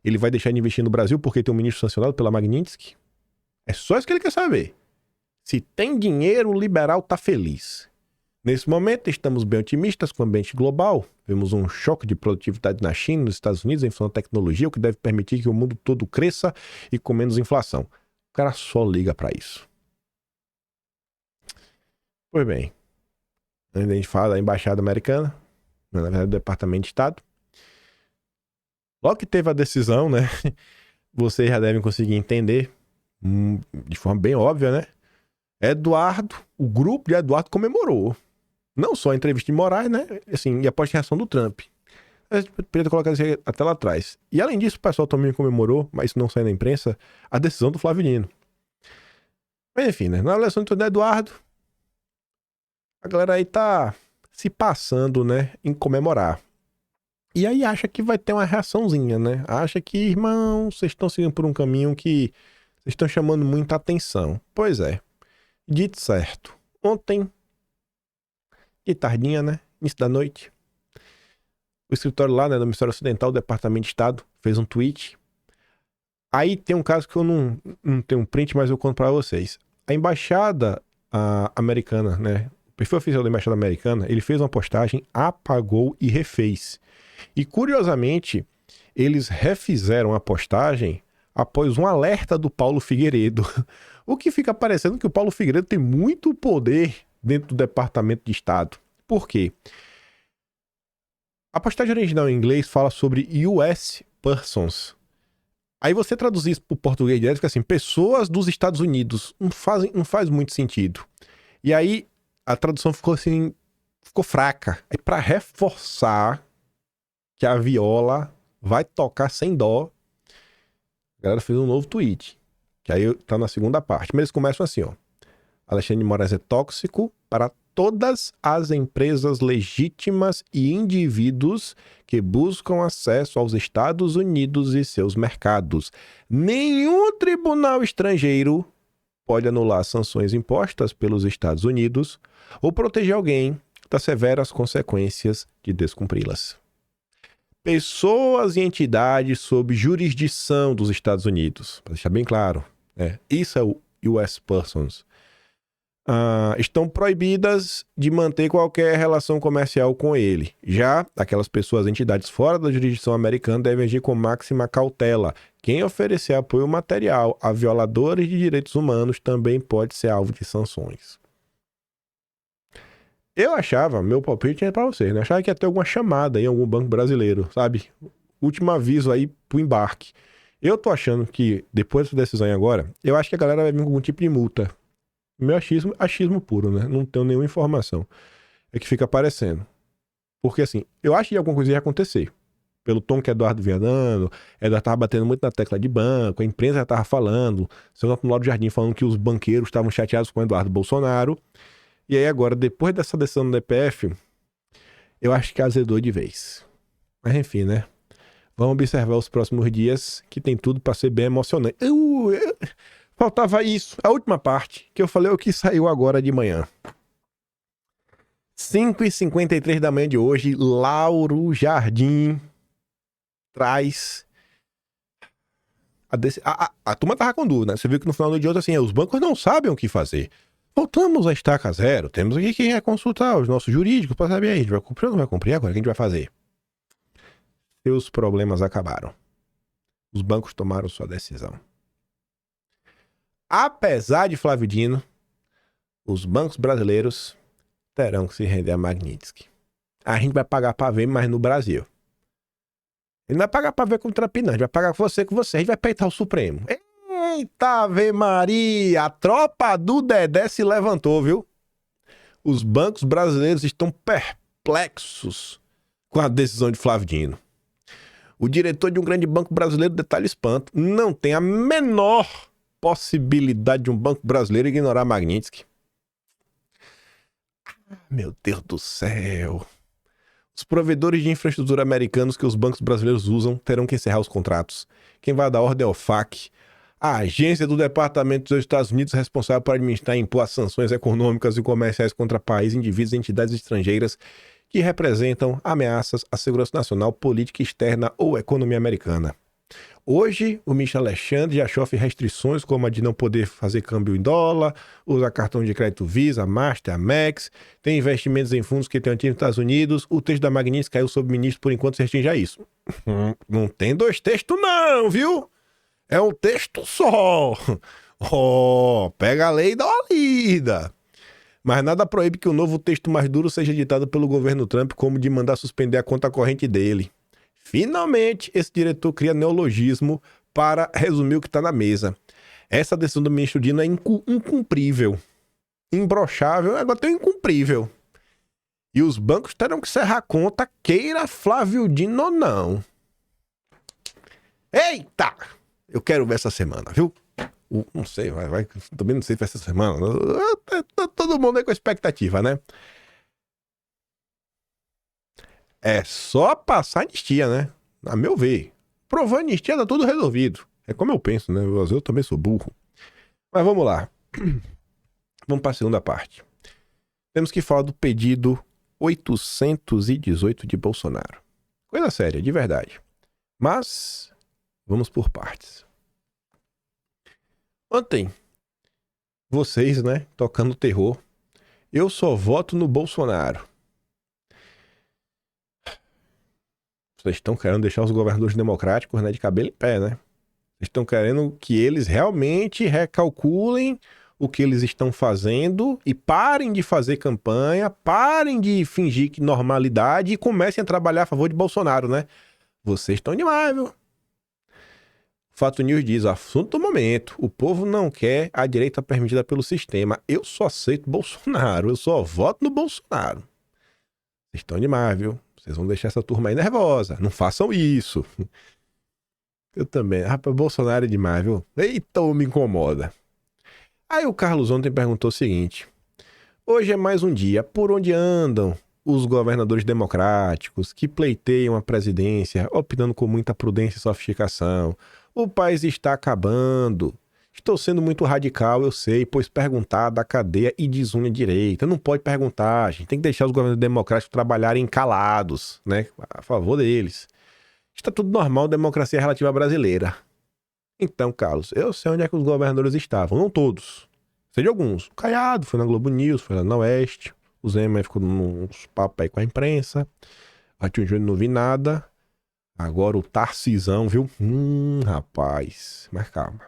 Ele vai deixar de investir no Brasil porque tem um ministro sancionado pela Magnitsky? É só isso que ele quer saber. Se tem dinheiro, o liberal tá feliz. Nesse momento, estamos bem otimistas com o ambiente global. Vemos um choque de produtividade na China e nos Estados Unidos em função da tecnologia, o que deve permitir que o mundo todo cresça e com menos inflação. O cara só liga para isso. Pois bem, antes a gente fala da Embaixada Americana, na verdade do Departamento de Estado. Logo que teve a decisão, né? Vocês já devem conseguir entender, de forma bem óbvia, né? O grupo de Eduardo comemorou. Não só a entrevista de Moraes, né? Assim, e após a reação do Trump. Eu poderia ter colocado isso até lá atrás. E além disso, o pessoal também comemorou, mas isso não saiu na imprensa, a decisão do Flávio Dino. Mas enfim, né? Na eleição do Eduardo, a galera aí tá se passando, né? Em comemorar. E aí acha que vai ter uma reaçãozinha, né? Acha que, irmão, vocês estão seguindo por um caminho que vocês estão chamando muita atenção. Pois é. Dito certo. Ontem, de tardinha, né? Início da noite, o escritório lá, né, do Ministério Ocidental, do Departamento de Estado, fez um tweet. Aí tem um caso que eu não tenho um print, mas eu conto pra vocês. A embaixada americana, né? O perfil oficial da embaixada americana, ele fez uma postagem, apagou e refez. E curiosamente, eles refizeram a postagem após um alerta do Paulo Figueiredo. O que fica parecendo que o Paulo Figueiredo tem muito poder dentro do Departamento de Estado. Por quê? A postagem original em inglês fala sobre US persons. Aí você traduzir isso para o português direto, fica assim, pessoas dos Estados Unidos. Não faz muito sentido. E aí a tradução ficou assim, ficou fraca. Aí para reforçar que a viola vai tocar sem dó, a galera fez um novo tweet. Que aí tá na segunda parte. Mas eles começam assim, ó. Alexandre de Moraes é tóxico para todas as empresas legítimas e indivíduos que buscam acesso aos Estados Unidos e seus mercados. Nenhum tribunal estrangeiro pode anular sanções impostas pelos Estados Unidos ou proteger alguém das severas consequências de descumpri-las. Pessoas e entidades sob jurisdição dos Estados Unidos, para deixar bem claro, isso é o US Persons, estão proibidas de manter qualquer relação comercial com ele. Já aquelas pessoas, entidades fora da jurisdição americana devem agir com máxima cautela. Quem oferecer apoio material a violadores de direitos humanos também pode ser alvo de sanções. Eu achava, meu palpite é pra vocês, né? Eu achava que ia ter alguma chamada em algum banco brasileiro, sabe? Último aviso aí pro embarque. Eu tô achando que, depois dessa decisão agora, eu acho que a galera vai vir com algum tipo de multa. Meu achismo puro, né? Não tenho nenhuma informação. É que fica aparecendo. Porque assim, eu acho que alguma coisa ia acontecer. Pelo tom que Eduardo vinha dando, Eduardo tava batendo muito na tecla de banco, a imprensa já tava falando, o senador Lauro Jardim falando que os banqueiros estavam chateados com Eduardo Bolsonaro. E aí agora, depois dessa decisão do DPF, eu acho que azedou de vez. Mas enfim, né? Vamos observar os próximos dias, que tem tudo para ser bem emocionante. Faltava isso, a última parte, que eu falei o que saiu agora de manhã. 5h53 da manhã de hoje, Lauro Jardim traz... A turma tava com dúvida, né? Você viu que no final do dia, assim, os bancos não sabem o que fazer. Voltamos à estaca zero. Temos aqui que consultar os nossos jurídicos para saber aí, a gente vai cumprir ou não vai cumprir agora? O que a gente vai fazer? Seus problemas acabaram. Os bancos tomaram sua decisão. Apesar de Flávio Dino, os bancos brasileiros terão que se render a Magnitsky. A gente vai pagar para ver, mas no Brasil. Ele não vai pagar para ver com o Trump, não. A gente vai pagar com você. A gente vai peitar o Supremo. Eita, Ave Maria! A tropa do Dedé se levantou, viu? Os bancos brasileiros estão perplexos com a decisão de Flávio Dino. O diretor de um grande banco brasileiro, detalhe espanto, não tem a menor possibilidade de um banco brasileiro ignorar Magnitsky. Meu Deus do céu! Os provedores de infraestrutura americanos que os bancos brasileiros usam terão que encerrar os contratos. Quem vai dar ordem é o FAC, a agência do Departamento dos Estados Unidos responsável por administrar e impor as sanções econômicas e comerciais contra países, indivíduos e entidades estrangeiras que representam ameaças à segurança nacional, política externa ou economia americana. Hoje, o ministro Alexandre já sofre restrições como a de não poder fazer câmbio em dólar, usar cartão de crédito Visa, Master, Amex, tem investimentos em fundos que tem antigo nos Estados Unidos. O texto da Magnitsky caiu sob o ministro por enquanto se restringe a isso. Não tem dois textos não, viu? É um texto só. Oh, pega a lei e dá uma lida. Mas nada proíbe que o novo texto mais duro seja editado pelo governo Trump, como de mandar suspender a conta corrente dele. Finalmente, esse diretor cria neologismo para resumir o que está na mesa. Essa decisão do ministro Dino é incumprível. Imbrochável, agora tem incumprível. E os bancos terão que cerrar a conta, queira Flávio Dino ou não. Eita! Eu quero ver essa semana, viu? Não sei, também não sei se vai essa semana. Todo mundo aí com expectativa, né? É só passar anistia, né? A meu ver. Provar anistia, tá tudo resolvido. É como eu penso, né? Eu também sou burro. Mas vamos lá. Vamos para a segunda parte. Temos que falar do pedido 818 de Bolsonaro. Coisa séria, de verdade. Mas, vamos por partes. Ontem, vocês, né, tocando terror. Eu só voto no Bolsonaro. Vocês estão querendo deixar os governadores democráticos, né, de cabelo em pé, né? Vocês estão querendo que eles realmente recalculem o que eles estão fazendo e parem de fazer campanha, parem de fingir que normalidade e comecem a trabalhar a favor de Bolsonaro, né? Vocês estão demais, viu? Fato News diz, assunto do momento, o povo não quer a direita permitida pelo sistema. Eu só aceito Bolsonaro, eu só voto no Bolsonaro. Vocês estão demais, viu? Vocês vão deixar essa turma aí nervosa. Não façam isso. Eu também. Rapaz, Bolsonaro é demais, viu? Eita, me incomoda. Aí o Carlos ontem perguntou o seguinte. Hoje é mais um dia. Por onde andam os governadores democráticos que pleiteiam a presidência, optando com muita prudência e sofisticação? O país está acabando. Estou sendo muito radical, eu sei, pois perguntar da cadeia e desune a direita. Não pode perguntar, a gente tem que deixar os governadores democráticos trabalharem calados, né? A favor deles. Está tudo normal, democracia relativa brasileira. Então, Carlos, eu sei onde é que os governadores estavam, não todos. Sei de alguns. O Caiado foi na Globo News, foi lá na Oeste. O Zema ficou nos papos aí com a imprensa. A Tio Júnior não vi nada. Agora o Tarcisão, viu? Rapaz, mas calma.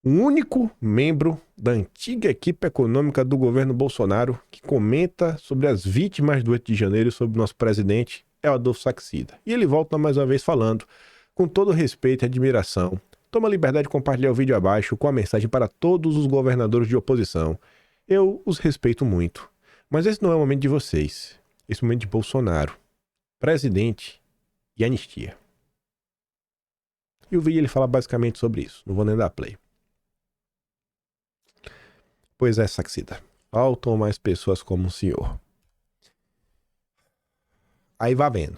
O único membro da antiga equipe econômica do governo Bolsonaro que comenta sobre as vítimas do 8 de janeiro e sobre o nosso presidente é o Adolfo Saxida. E ele volta mais uma vez falando, com todo respeito e admiração, toma a liberdade de compartilhar o vídeo abaixo com a mensagem para todos os governadores de oposição. Eu os respeito muito, mas esse não é o momento de vocês. Esse é o momento de Bolsonaro, presidente e anistia. E o vídeo ele fala basicamente sobre isso, não vou nem dar play. Pois é, Saxida. Faltam mais pessoas como o senhor. Aí vá vendo.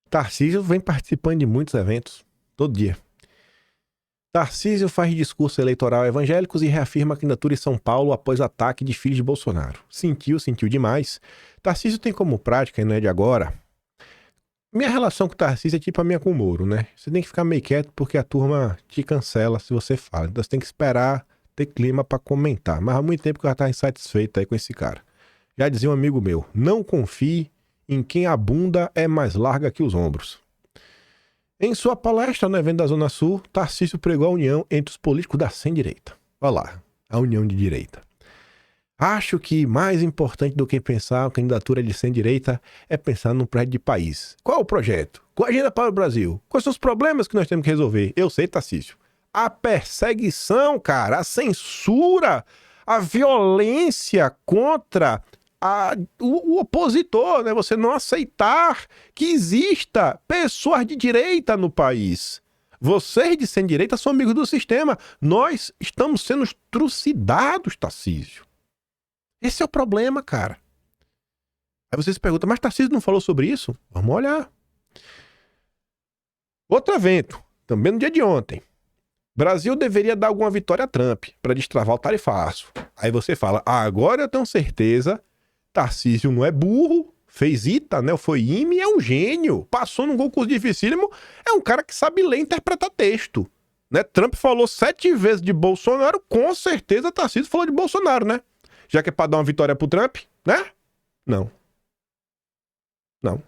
Tarcísio vem participando de muitos eventos, todo dia. Tarcísio faz discurso eleitoral a evangélicos e reafirma a candidatura em São Paulo após ataque de filhos de Bolsonaro. Sentiu demais. Tarcísio tem como prática, e não é de agora. Minha relação com o Tarcísio é tipo a minha com o Moro, né? Você tem que ficar meio quieto porque a turma te cancela se você fala. Então você tem que esperar ter clima pra comentar. Mas há muito tempo que eu já tava insatisfeito aí com esse cara. Já dizia um amigo meu, não confie em quem a bunda é mais larga que os ombros. Em sua palestra no evento da Zona Sul, Tarcísio pregou a união entre os políticos da sem-direita. Olha lá, a união de direita. Acho que mais importante do que pensar a candidatura de sem-direita é pensar num projeto de país. Qual é o projeto? Qual a agenda para o Brasil? Quais são os problemas que nós temos que resolver? Eu sei, Tarcísio. A perseguição, cara, a censura, a violência contra o opositor, né? Você não aceitar que exista pessoas de direita no país. Vocês de sem-direita são amigos do sistema. Nós estamos sendo trucidados, Tarcísio. Esse é o problema, cara. Aí você se pergunta, mas Tarcísio não falou sobre isso? Vamos olhar. Outro evento, também no dia de ontem. Brasil deveria dar alguma vitória a Trump para destravar o tarifaço. Aí você fala, agora eu tenho certeza, Tarcísio não é burro, fez ITA, né? Foi IME, é um gênio. Passou num concurso dificílimo, é um cara que sabe ler e interpretar texto. Né? Trump falou 7 vezes de Bolsonaro, com certeza Tarcísio falou de Bolsonaro, né? Já que é pra dar uma vitória pro Trump, né? Não. Não.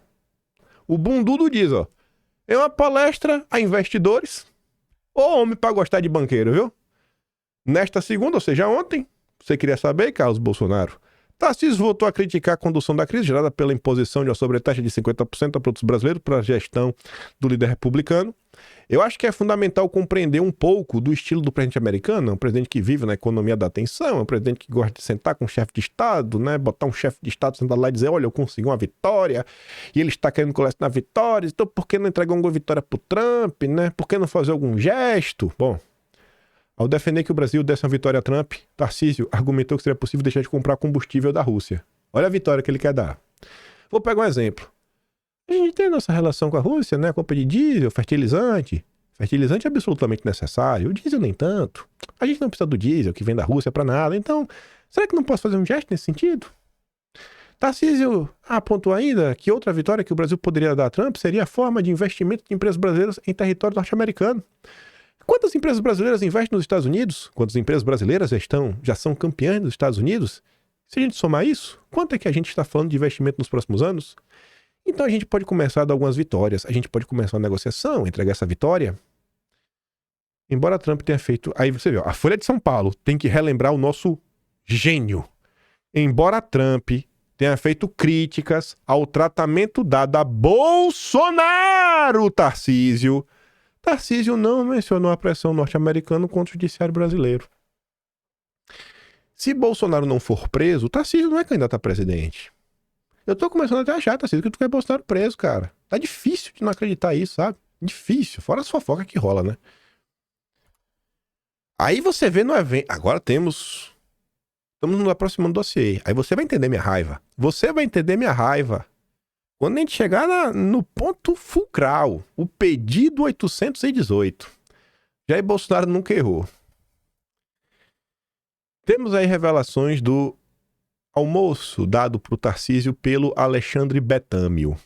O Bundudo diz, ó. É uma palestra a investidores. Ô homem pra gostar de banqueiro, viu? Nesta segunda, ou seja, ontem, você queria saber, Carlos Bolsonaro? Tarcísio voltou a criticar a condução da crise gerada pela imposição de uma sobretaxa de 50% a produtos brasileiros para a gestão do líder republicano. Eu acho que é fundamental compreender um pouco do estilo do presidente americano, é um presidente que vive na economia da atenção, é um presidente que gosta de sentar com um chefe de Estado, né? Botar um chefe de Estado sentado lá e dizer, olha, eu consegui uma vitória, e ele está querendo colecionar vitórias, então por que não entregar uma vitória pro Trump, né? Por que não fazer algum gesto? Bom, ao defender que o Brasil desse uma vitória a Trump, Tarcísio argumentou que seria possível deixar de comprar combustível da Rússia. Olha a vitória que ele quer dar. Vou pegar um exemplo. A gente tem a nossa relação com a Rússia, né? Compra de diesel, fertilizante. Fertilizante é absolutamente necessário. O diesel nem tanto. A gente não precisa do diesel que vem da Rússia para nada. Então, será que não posso fazer um gesto nesse sentido? Tarcísio apontou ainda que outra vitória que o Brasil poderia dar a Trump seria a forma de investimento de empresas brasileiras em território norte-americano. Quantas empresas brasileiras investem nos Estados Unidos? Quantas empresas brasileiras já são campeãs dos Estados Unidos? Se a gente somar isso, quanto é que a gente está falando de investimento nos próximos anos? Então a gente pode começar a dar algumas vitórias, a gente pode começar uma negociação, entregar essa vitória. Embora Trump tenha feito... Aí você vê, ó, a Folha de São Paulo tem que relembrar o nosso gênio. Embora Trump tenha feito críticas ao tratamento dado a Bolsonaro, Tarcísio não mencionou a pressão norte-americana contra o judiciário brasileiro. Se Bolsonaro não for preso, Tarcísio não é candidato a presidente. Eu tô começando até a achar, Tarcísio, que tu quer Bolsonaro preso, cara. Tá difícil de não acreditar isso, sabe? Difícil. Fora as fofocas que rola, né? Aí você vê no evento... Agora estamos nos aproximando do dossiê. Aí você vai entender minha raiva. Quando a gente chegar no ponto fulcral, o pedido 818. Jair Bolsonaro nunca errou. Temos aí revelações do almoço dado para o Tarcísio pelo Alexandre Betâmio.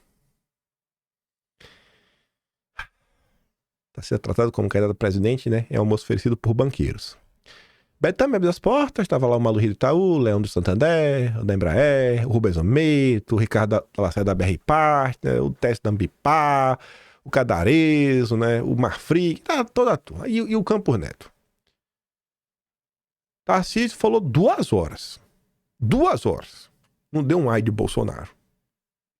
Está sendo tratado como candidato a presidente, né? É almoço oferecido por banqueiros. Betâmio abriu as portas, estava lá o Malu Rio do Itaú, Leandro Santander, o da Embraer, o Rubens Ometo, o Ricardo Lacerda da BR Partner, o Tess da Ambipar, o Cadarezo, né? O Marfrig, tá toda a turma. E o Campos Neto. Tarcísio falou 2 horas. 2 horas. Não deu um ai de Bolsonaro.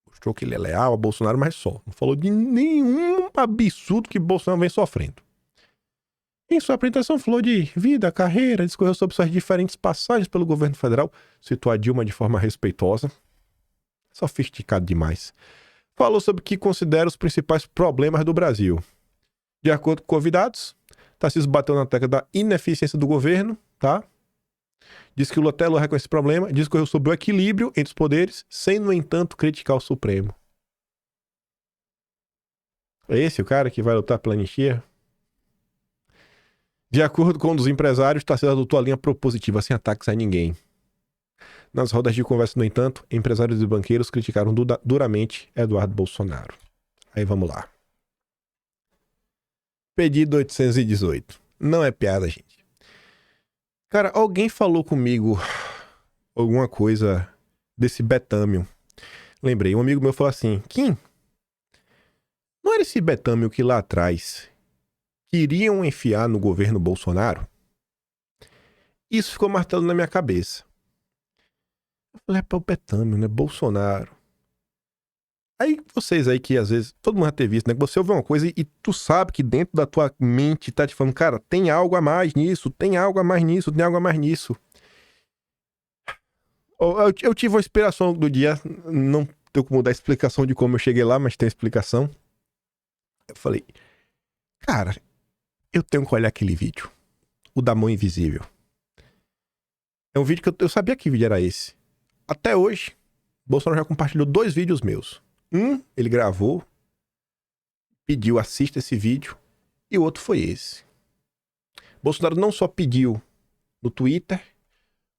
Mostrou que ele é leal a Bolsonaro, mas só. Não falou de nenhum absurdo que Bolsonaro vem sofrendo. Em sua apresentação falou de vida, carreira, discorreu sobre suas diferentes passagens pelo governo federal, citou a Dilma de forma respeitosa. Sofisticado demais. Falou sobre o que considera os principais problemas do Brasil. De acordo com convidados, Tarcísio bateu na tecla da ineficiência do governo, tá? Diz que o Lula reconhece esse problema, discorreu sobre o equilíbrio entre os poderes, sem, no entanto, criticar o Supremo. É esse o cara que vai lutar pela anistia? De acordo com um dos empresários, Tarcísio adotou a linha propositiva, sem ataques a ninguém. Nas rodas de conversa, no entanto, empresários e banqueiros criticaram duramente Eduardo Bolsonaro. Aí vamos lá. Pedido 818. Não é piada, gente. Cara, alguém falou comigo alguma coisa desse Betâmio. Lembrei, um amigo meu falou assim, Kim, não era esse Betâmio que lá atrás queriam enfiar no governo Bolsonaro? Isso ficou martelando na minha cabeça. Eu falei, é o Betâmio, né? Bolsonaro. Aí vocês aí que às vezes, todo mundo já teve visto, né? Que você ouve uma coisa e tu sabe que dentro da tua mente tá te falando, cara, tem algo a mais nisso, tem algo a mais nisso, tem algo a mais nisso. Eu tive uma inspiração do dia, não tenho como dar explicação de como eu cheguei lá, mas tem explicação. Eu falei, cara, eu tenho que olhar aquele vídeo, o da mão invisível. É um vídeo que eu sabia que vídeo era esse. Até hoje, Bolsonaro já compartilhou 2 vídeos meus. Um, ele gravou, pediu, assista esse vídeo, e o outro foi esse. Bolsonaro não só pediu no Twitter,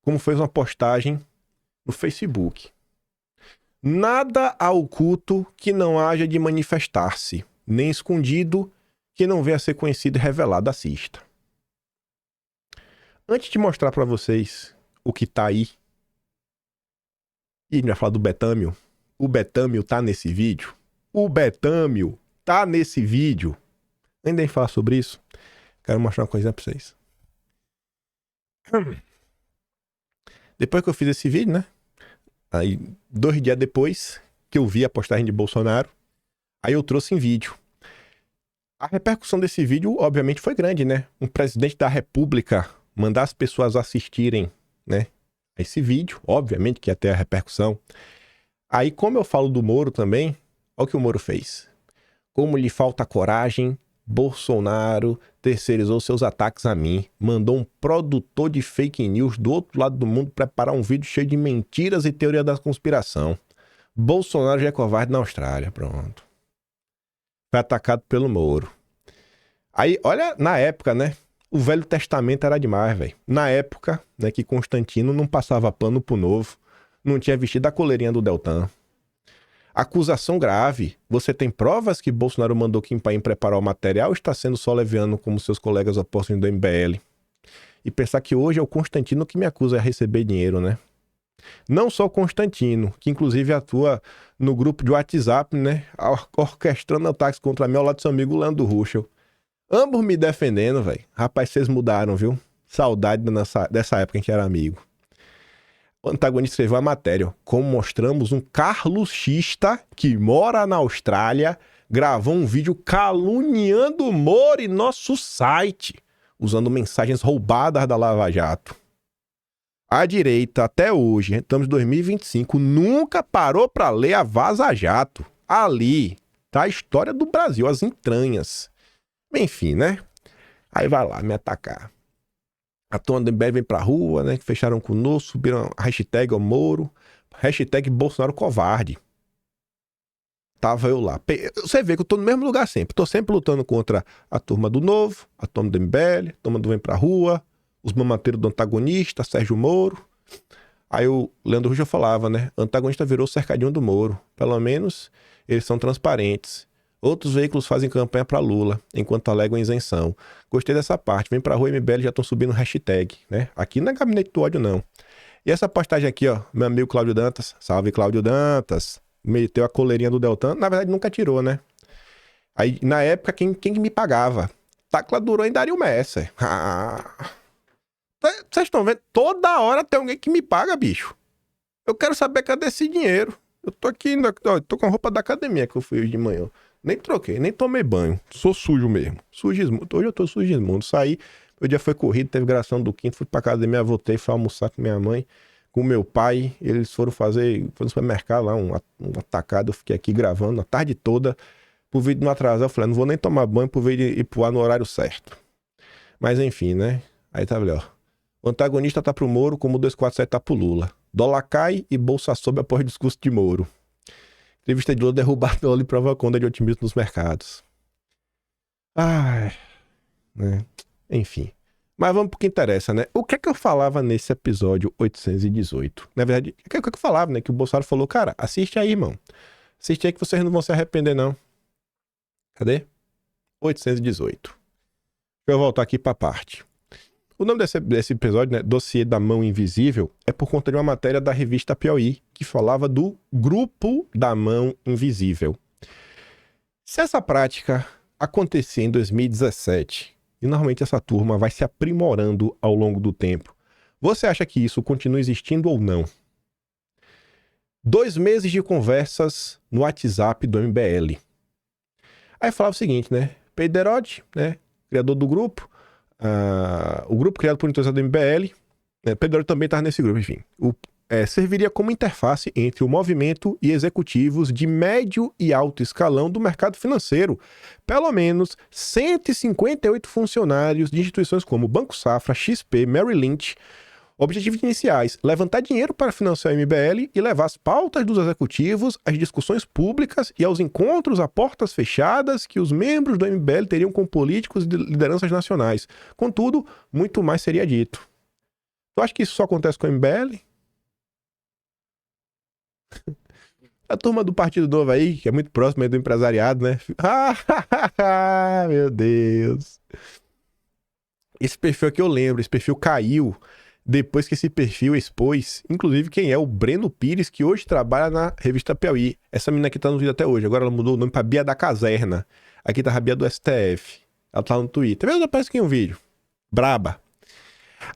como fez uma postagem no Facebook. Nada há oculto que não haja de manifestar-se, nem escondido que não venha a ser conhecido e revelado. Assista. Antes de mostrar pra vocês o que tá aí, e a gente vai falar do Betâmio. O Betâmio tá nesse vídeo. O Betâmio tá nesse vídeo. Ainda em falar sobre isso, quero mostrar uma coisinha pra vocês. Depois que eu fiz esse vídeo, né? Aí, 2 dias depois que eu vi a postagem de Bolsonaro, aí eu trouxe em vídeo. A repercussão desse vídeo, obviamente, foi grande, né? Um presidente da República mandar as pessoas assistirem, né? Esse vídeo, obviamente que ia ter a repercussão. Aí, como eu falo do Moro também, olha o que o Moro fez. Como lhe falta coragem, Bolsonaro terceirizou seus ataques a mim, mandou um produtor de fake news do outro lado do mundo preparar um vídeo cheio de mentiras e teoria da conspiração. Bolsonaro já é covarde na Austrália, pronto. Foi atacado pelo Moro. Aí, olha, na época, né? O Velho Testamento era demais, velho. Na época, né, que Constantino não passava pano pro novo, não tinha vestido a coleirinha do Deltan. Acusação grave. Você tem provas que Bolsonaro mandou Kim Paim preparar o material ou está sendo só leviano como seus colegas opostos do MBL? E pensar que hoje é o Constantino que me acusa de receber dinheiro, né? Não só o Constantino, que inclusive atua no grupo de WhatsApp, né? Orquestrando ataques contra mim ao lado do seu amigo Leandro Ruschel. Ambos me defendendo, velho. Rapaz, vocês mudaram, viu? Saudade dessa época em que era amigo. O antagonista escreveu a matéria. Como mostramos, um carluxista que mora na Austrália gravou um vídeo caluniando o Moro em nosso site, usando mensagens roubadas da Lava Jato. A direita, até hoje, estamos em 2025, nunca parou para ler a Vaza Jato. Ali tá a história do Brasil, as entranhas. Enfim, né? Aí vai lá me atacar. A turma do MBL vem pra rua, né? Fecharam conosco, subiram a hashtag ao Moro, hashtag Bolsonaro covarde. Tava eu lá. Você vê que eu tô no mesmo lugar sempre. Tô sempre lutando contra a turma do Novo, a turma do MBL, a turma do Vem Pra Rua, os mamateiros do antagonista, Sérgio Moro. Aí o Leandro Ruschel falava, né? O antagonista virou o cercadinho do Moro. Pelo menos eles são transparentes. Outros veículos fazem campanha para Lula, enquanto alegam isenção. Gostei dessa parte. Vem pra rua MBL, já estão subindo hashtag, né? Aqui não é gabinete do ódio, não. E essa postagem aqui, ó, meu amigo Cláudio Dantas. Salve, Cláudio Dantas. Meteu a coleirinha do Deltan. Na verdade, nunca tirou, né? Aí, na época, quem me pagava? Tacla Duran e Dario Messer. Vocês estão vendo? Toda hora tem alguém que me paga, bicho. Eu quero saber cadê esse dinheiro. Eu tô aqui, ó, tô com a roupa da academia que eu fui hoje de manhã. Nem troquei, nem tomei banho. Sou sujo mesmo. Sujismundo. Hoje eu tô sujismundo. Saí, meu dia foi corrido, teve gravação do quinto, fui pra casa da minha, voltei, fui almoçar com minha mãe, com meu pai. Eles foram no supermercado lá, um atacado. Eu fiquei aqui gravando a tarde toda. Pro vídeo não atrasar, eu falei, não vou nem tomar banho pro vídeo ir pro ar no horário certo. Mas enfim, né? Aí tá melhor. O antagonista tá pro Moro, como o 247 tá pro Lula. Dólar cai e bolsa sobe após o discurso de Moro. Entrevista de Lula derrubada pela e provoca onda de otimismo nos mercados. Ai, né? Enfim. Mas vamos pro que interessa, né? O que é que eu falava nesse episódio 818? Na verdade, o que é que eu falava, né? Que o Bolsonaro falou, cara, assiste aí, irmão. Assiste aí que vocês não vão se arrepender, não. Cadê? 818. Deixa eu voltar aqui pra parte. O nome desse episódio, né, Dossiê da Mão Invisível, é por conta de uma matéria da revista Piauí, que falava do Grupo da Mão Invisível. Se essa prática acontecer em 2017, e normalmente essa turma vai se aprimorando ao longo do tempo, você acha que isso continua existindo ou não? 2 meses de conversas no WhatsApp do MBL. Aí falava o seguinte, né? Peiderotti, né, criador do grupo, o grupo criado por integração do MBL, Pedro também estava nesse grupo, enfim. Serviria como interface entre o movimento e executivos de médio e alto escalão do mercado financeiro. Pelo menos 158 funcionários de instituições como Banco Safra, XP, Merrill Lynch. Objetivos iniciais: levantar dinheiro para financiar o MBL e levar as pautas dos executivos às discussões públicas e aos encontros a portas fechadas que os membros do MBL teriam com políticos e lideranças nacionais. Contudo, muito mais seria dito. Tu acha que isso só acontece com o MBL? A turma do Partido Novo aí, que é muito próximo aí do empresariado, né? Ah, meu Deus. Esse perfil aqui eu lembro, esse perfil caiu depois que esse perfil expôs, inclusive, quem é o Breno Pires, que hoje trabalha na revista Piauí. Essa menina aqui tá no vídeo até hoje, agora ela mudou o nome pra Bia da Caserna. Aqui tá a Bia do STF. Ela tá no Twitter. Vê, aparece aqui um vídeo. Braba.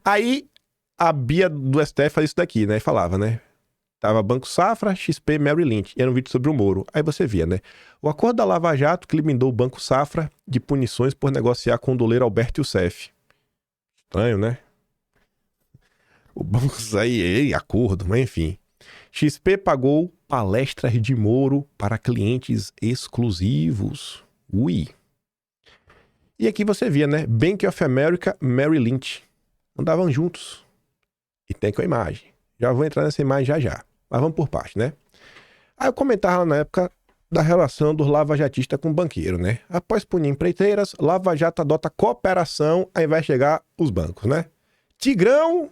Aí, a Bia do STF faz isso daqui, né? E falava, né? Tava Banco Safra, XP, Merrill Lynch. E era um vídeo sobre o Moro. Aí você via, né? O acordo da Lava Jato que limitou o Banco Safra de punições por negociar com o doleiro Alberto Youssef. Estranho, né? O banco saiu, acordo, mas enfim. XP pagou palestras de Moro para clientes exclusivos. Ui. E aqui você via, né? Bank of America, Merrill Lynch. Andavam juntos. E tem aqui a imagem. Já vou entrar nessa imagem já. Mas vamos por parte, né? Aí eu comentava lá na época da relação dos lava-jatistas com o banqueiro, né? Após punir empreiteiras, Lava Jato adota cooperação, aí vai chegar os bancos, né? Tigrão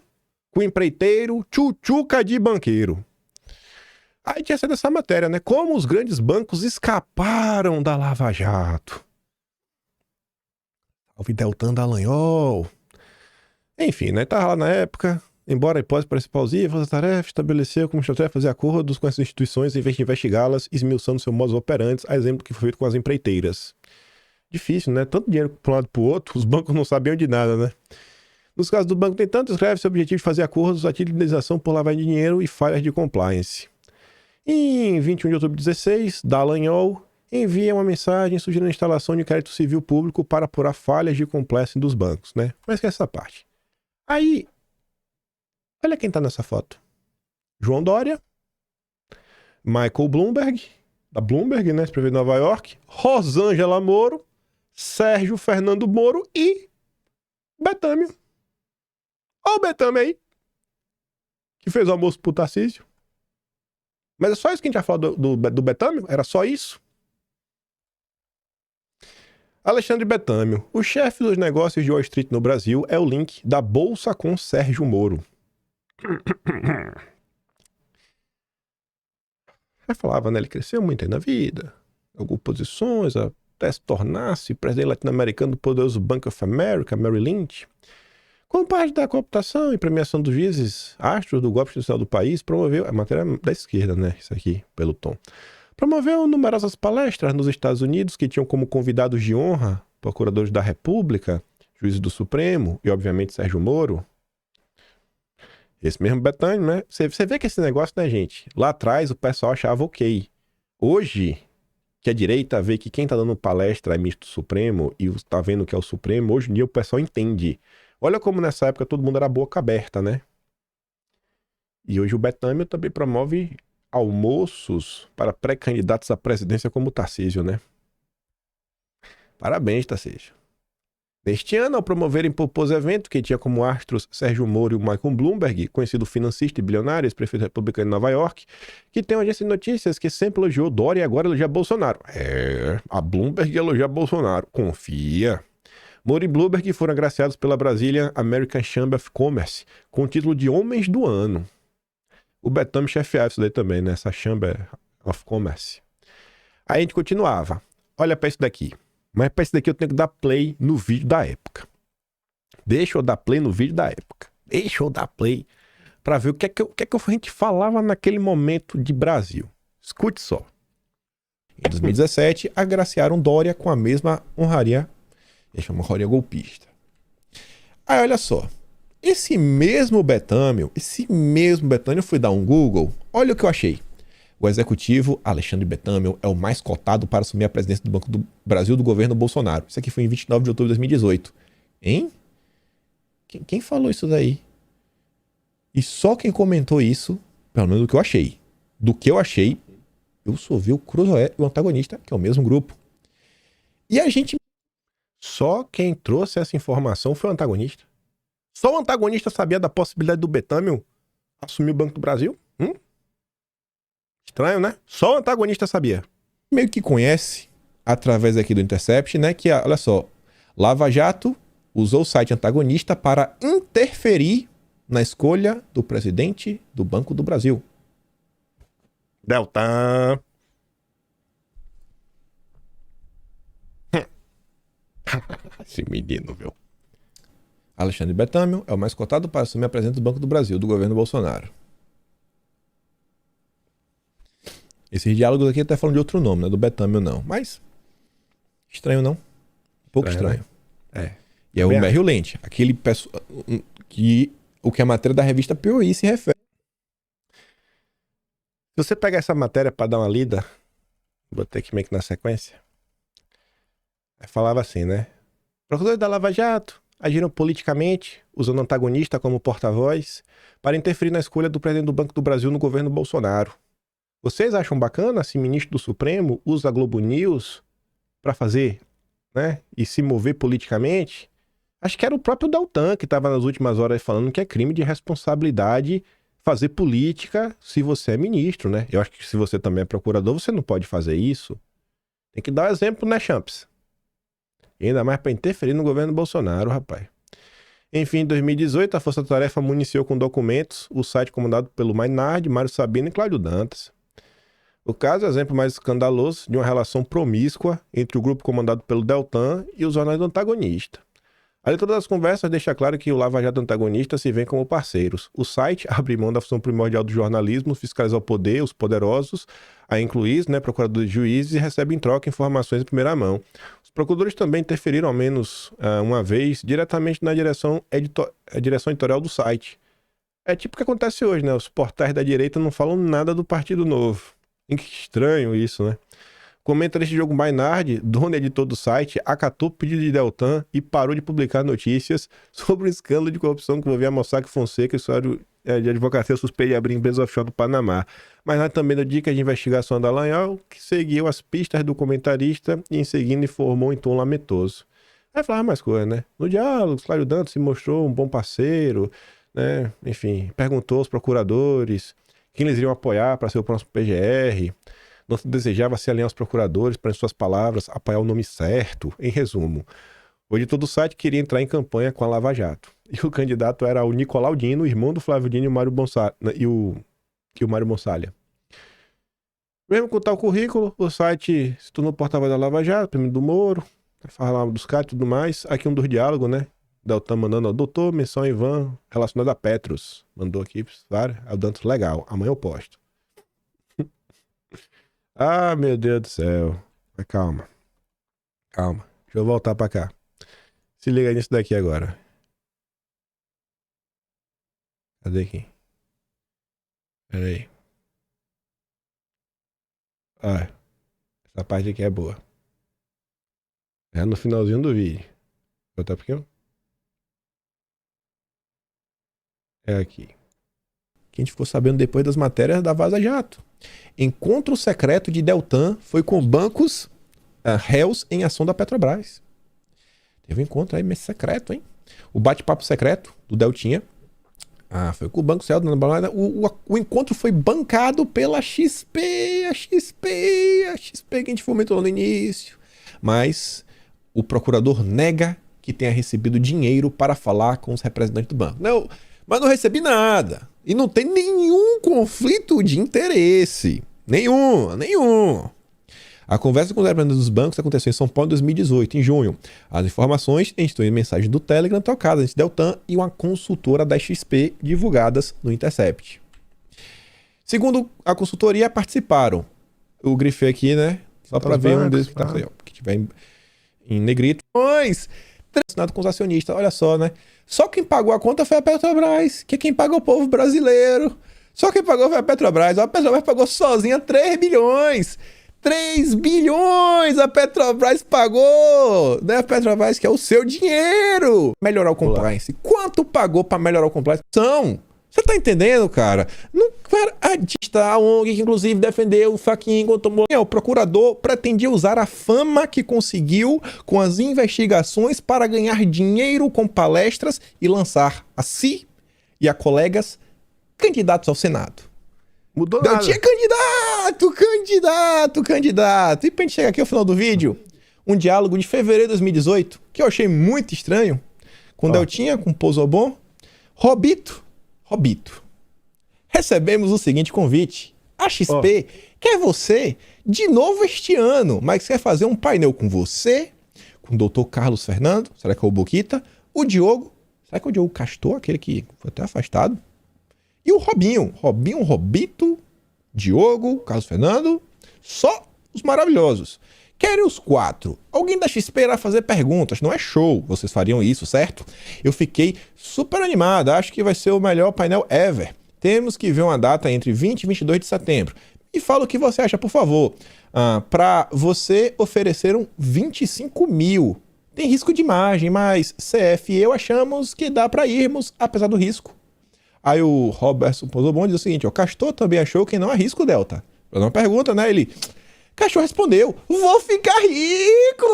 com empreiteiro, tchutchuca de banqueiro. Aí tinha sido essa matéria, né? Como os grandes bancos escaparam da Lava Jato. Salve Deltan Dallagnol. Enfim, né? Tava lá na época, embora a hipótese pareça plausível, a tarefa estabeleceu como estratégia fazer acordos com essas instituições em vez de investigá-las, esmiuçando seu modus operandi, a exemplo do que foi feito com as empreiteiras. Difícil, né? Tanto dinheiro para um lado e para o outro, os bancos não sabiam de nada, né? Nos casos do banco tem tanto, escreve-se o objetivo de fazer acordos, a indenização por lavagem de dinheiro e falhas de compliance. Em 21 de outubro de 2016, Dallagnol envia uma mensagem sugerindo a instalação de inquérito civil público para apurar falhas de compliance dos bancos, né? Mas que é essa parte. Aí, olha quem tá nessa foto. João Dória, Michael Bloomberg, da Bloomberg, né? Prefeito de Nova York, Rosângela Moro, Sérgio Fernando Moro e Betâmio. Olha o Betâmio aí, que fez o almoço pro Tarcísio. Mas é só isso que a gente já falou do Betâmio? Era só isso? Alexandre Betâmio, o chefe dos negócios de Wall Street no Brasil, é o link da Bolsa com Sérgio Moro. Já falava, né? Ele cresceu muito aí na vida, algumas posições, até se tornar-se presidente latino-americano do poderoso Bank of America, Merrill Lynch. Como parte da cooptação e premiação dos juízes astros do golpe institucional do país, promoveu... A matéria da esquerda, né? Isso aqui, pelo tom. Promoveu numerosas palestras nos Estados Unidos que tinham como convidados de honra procuradores da República, juízes do Supremo e, obviamente, Sérgio Moro. Esse mesmo Betâmio, né? Você vê que esse negócio, né, gente? Lá atrás o pessoal achava ok. Hoje, que a direita vê que quem tá dando palestra é ministro do Supremo e tá vendo que é o Supremo, hoje em dia o pessoal entende. Olha como nessa época todo mundo era boca aberta, né? E hoje o Betâmio também promove almoços para pré-candidatos à presidência como o Tarcísio, né? Parabéns, Tarcísio. Neste ano, ao promoverem proposto evento que tinha como astros Sérgio Moro e o Michael Bloomberg, conhecido financista e bilionário, ex-prefeito republicano de Nova York, que tem uma agência de notícias que sempre elogiou Dória e agora elogia Bolsonaro. A Bloomberg elogia Bolsonaro. Confia. Moro e Bloomberg foram agraciados pela Brazilian American Chamber of Commerce com o título de Homens do Ano. O Betâmio chefiava isso daí também, né? Essa Chamber of Commerce. Aí a gente continuava. Olha pra isso daqui. Mas pra isso daqui eu tenho que dar play no vídeo da época. Deixa eu dar play no vídeo da época. Deixa eu dar play pra ver o que é que a gente falava naquele momento de Brasil. Escute só. Em 2017, agraciaram Dória com a mesma honraria. Uma honraria golpista. Aí olha só. Esse mesmo Betâmio, eu fui dar um Google. Olha o que eu achei. O executivo Alexandre Betâmio é o mais cotado para assumir a presidência do Banco do Brasil do governo Bolsonaro. Isso aqui foi em 29 de outubro de 2018. Hein? Quem falou isso daí? E só quem comentou isso, pelo menos do que eu achei. Do que eu achei, eu só vi o Cruzoé e o antagonista, que é o mesmo grupo. E a gente... Só quem trouxe essa informação foi o antagonista. Só o antagonista sabia da possibilidade do Betâmio assumir o Banco do Brasil? Estranho, né? Só o antagonista sabia. Meio que conhece, através aqui do Intercept, né? Que, olha só, Lava Jato usou o site antagonista para interferir na escolha do presidente do Banco do Brasil. Deltan. Esse menino, viu? Alexandre Betâmio é o mais cotado para assumir a presidência do Banco do Brasil, do governo Bolsonaro. Esses diálogos aqui até falam de outro nome, né? Do Betâmio não. Mas, estranho não? Um pouco estranho. É. E é o Berrio Lente, aquele que o que a matéria da revista Piauí se refere. Se você pegar essa matéria para dar uma lida, botei aqui meio que na sequência, falava assim, né? Procuradores da Lava Jato agiram politicamente, usando o antagonista como porta-voz, para interferir na escolha do presidente do Banco do Brasil no governo Bolsonaro. Vocês acham bacana se ministro do Supremo usa a Globo News para fazer, né? E se mover politicamente? Acho que era o próprio Deltan que estava nas últimas horas falando que é crime de responsabilidade fazer política se você é ministro, né? Eu acho que se você também é procurador, você não pode fazer isso. Tem que dar um exemplo, né, Champs? E ainda mais para interferir no governo Bolsonaro, rapaz. Enfim, em 2018, a Força Tarefa municiou com documentos o site comandado pelo Maynard, Mário Sabino e Cláudio Dantas. O caso é o exemplo mais escandaloso de uma relação promíscua entre o grupo comandado pelo Deltan e os jornais do antagonista. A leitura das conversas deixa claro que o Lava Jato antagonista se vê como parceiros. O site abre mão da função primordial do jornalismo, fiscalizar o poder, os poderosos, a incluir, né, procuradores e juízes, e recebe em troca informações em primeira mão. Os procuradores também interferiram ao menos uma vez diretamente na direção editorial do site. É tipo o que acontece hoje, né? Os portais da direita não falam nada do Partido Novo. Que estranho isso, né? Comentarista de jogo Maynard, dono e editor do site, acatou o pedido de Deltan e parou de publicar notícias sobre o escândalo de corrupção que envolvia a Mossack Fonseca e o escritório de advocacia suspeito de abrir empresa offshore do Panamá. Maynard também deu dicas de investigação da Dallagnol, que seguiu as pistas do comentarista e em seguida informou em tom lamentoso. Aí falava mais coisa, né? No diálogo, Cláudio Dantas se mostrou um bom parceiro, né? Enfim, perguntou aos procuradores quem eles iriam apoiar para ser o próximo PGR. Não desejava se alinhar aos procuradores para, em suas palavras, apoiar o nome certo. Em resumo, o editor do site queria entrar em campanha com a Lava Jato. E o candidato era o Nicolau Dino, irmão do Flávio Dino e o Mário Bonsalha. E o Mário Bonsalha. Mesmo com tal currículo, o site se tornou porta-voz da Lava Jato, prêmio do Moro, falava dos caras e tudo mais. Aqui um dos diálogos, né? Deltan mandando, ó, doutor, menção Ivan, relacionado a Petros. Mandou aqui, claro, é o Dantas, legal, amanhã eu posto. Ah, meu Deus do céu. Mas calma. Calma. Deixa eu voltar pra cá. Se liga nisso daqui agora. Cadê aqui? Pera aí. Ah, essa parte aqui é boa. É no finalzinho do vídeo. Vou botar aqui, ó. É aqui. Que a gente ficou sabendo depois das matérias da Vaza Jato. Encontro secreto de Deltan foi com bancos réus em ação da Petrobras. Teve um encontro aí meio secreto, hein? O bate-papo secreto do Deltinha. Foi com o Banco Réu. O encontro foi bancado pela XP. A XP que a gente fomentou no início. Mas o procurador nega que tenha recebido dinheiro para falar com os representantes do banco. Não, mas não recebi nada. E não tem nenhum conflito de interesse. Nenhum. A conversa com os representantes dos bancos aconteceu em São Paulo em 2018, em junho. As informações estão em mensagens do Telegram trocadas entre Deltan e uma consultora da XP divulgadas no Intercept. Segundo a consultoria, participaram. Eu grifei aqui, né? Só para ver um deles que tá aí, ó, que tiver em negrito. Mas relacionado com os acionistas, olha só, né? Só quem pagou a conta foi a Petrobras, que é quem paga o povo brasileiro. Só quem pagou foi a Petrobras. A Petrobras pagou sozinha 3 bilhões. 3 bilhões a Petrobras pagou. Né? A Petrobras que é o seu dinheiro. Melhorar o compliance. Quanto pagou para melhorar o compliance? Você tá entendendo, cara? A ONG, que inclusive defendeu o Fachin quando tomou... O procurador pretendia usar a fama que conseguiu com as investigações para ganhar dinheiro com palestras e lançar a si e a colegas candidatos ao Senado. Mudou nada. Tinha candidato. E pra gente chegar aqui ao final do vídeo, um diálogo de fevereiro de 2018, que eu achei muito estranho, com Deltinha, com Pozobon, Robito. Recebemos o seguinte convite. A XP quer você de novo este ano, mas quer fazer um painel com você, com o Dr. Carlos Fernando, será que é o Boquita? O Diogo, será que é o Diogo Castor, aquele que foi até afastado? E o Robinho, Robito, Diogo, Carlos Fernando, só os maravilhosos. Querem os 4. Alguém da XP irá fazer perguntas, não é show. Vocês fariam isso, certo? Eu fiquei super animado, acho que vai ser o melhor painel ever. Temos que ver uma data entre 20 e 22 de setembro. E fala o que você acha, por favor. Para você ofereceram 25 mil. Tem risco de imagem, mas CF e eu achamos que dá para irmos, apesar do risco. Aí o Roberto Pozobon diz o seguinte, ó, Castor também achou que não há risco, Delta. Uma pergunta, né? Ele... Castor respondeu, vou ficar rico,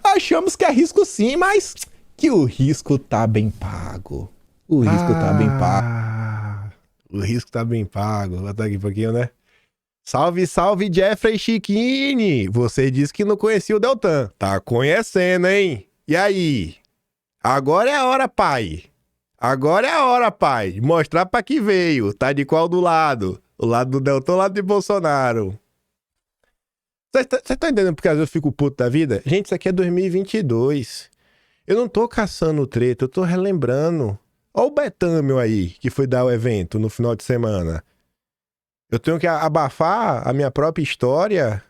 achamos que é risco sim, mas que o risco tá bem pago. O risco tá bem pago. O risco tá bem pago, vou botar aqui um pouquinho, né? Salve, salve, Jeffrey Chiquini, você disse que não conhecia o Deltan, tá conhecendo, hein? E aí? Agora é a hora, pai. Agora é a hora, pai, de mostrar pra que veio, tá de qual do lado? O lado do Deltan ou o lado de Bolsonaro? Você tá entendendo porque às vezes eu fico puto da vida? Gente, isso aqui é 2022. Eu não tô caçando treta, eu tô relembrando. Olha o Betâmio aí, que foi dar o evento no final de semana. Eu tenho que abafar a minha própria história.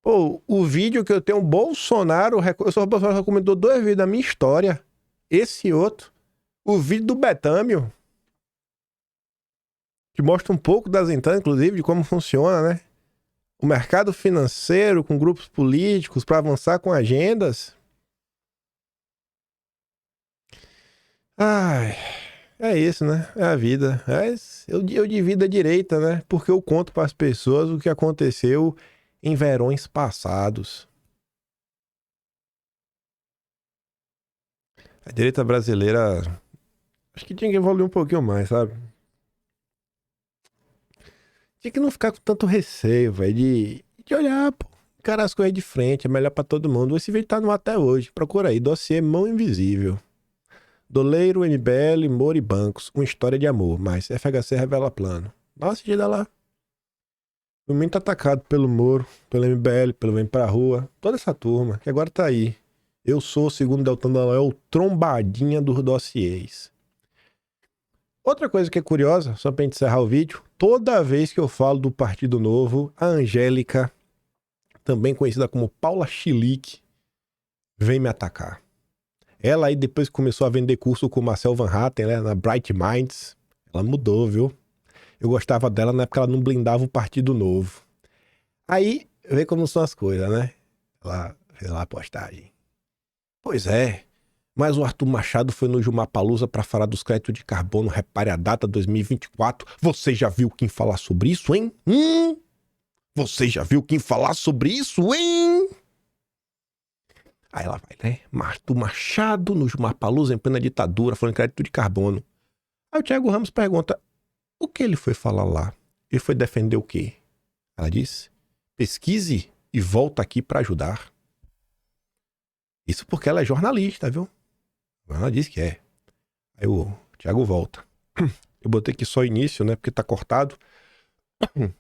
Pô, o vídeo que eu tenho, Bolsonaro... Eu sou o Bolsonaro recomendou 2 vídeos da minha história. Esse outro. O vídeo do Betâmio. Que mostra um pouco das entradas, inclusive, de como funciona, né? O mercado financeiro com grupos políticos para avançar com agendas. Ai, é isso, né? É a vida. Eu divido a direita, né? Porque eu conto para as pessoas o que aconteceu em verões passados. A direita brasileira... Acho que tinha que evoluir um pouquinho mais, sabe? Tinha que não ficar com tanto receio, velho, de olhar, pô, encarar as coisas de frente, é melhor pra todo mundo. Esse vídeo tá no ar até hoje, procura aí, dossiê Mão Invisível. Doleiro, MBL, Moro e Bancos, uma história de amor, mas FHC revela plano. Dá uma assistida lá. O mundo tá atacado pelo Moro, pelo MBL, pelo Vem Pra Rua, toda essa turma, que agora tá aí. Eu sou, segundo Deltan Dallagnol, trombadinha dos dossiês. Outra coisa que é curiosa, só pra gente encerrar o vídeo, toda vez que eu falo do Partido Novo, a Angélica, também conhecida como Paula Chilique, vem me atacar. Ela aí depois que começou a vender curso com o Marcel Van Hatten, né, na Bright Minds, ela mudou, viu? Eu gostava dela na época que ela não blindava o Partido Novo. Aí, vê como são as coisas, né? Ela fez lá a postagem. Pois é. Mas o Arthur Machado foi no Jumapalooza para falar dos créditos de carbono, repare a data 2024. Você já viu quem falar sobre isso, hein? Você já viu quem falar sobre isso, hein? Aí ela vai, né? Arthur Machado no Jumapalooza em plena ditadura, falando de crédito de carbono. Aí o Thiago Ramos pergunta, o que ele foi falar lá? Ele foi defender o quê? Ela disse, pesquise e volta aqui para ajudar. Isso porque ela é jornalista, viu? Ela disse que é. Aí o Thiago volta. Eu botei aqui só início, né? Porque tá cortado.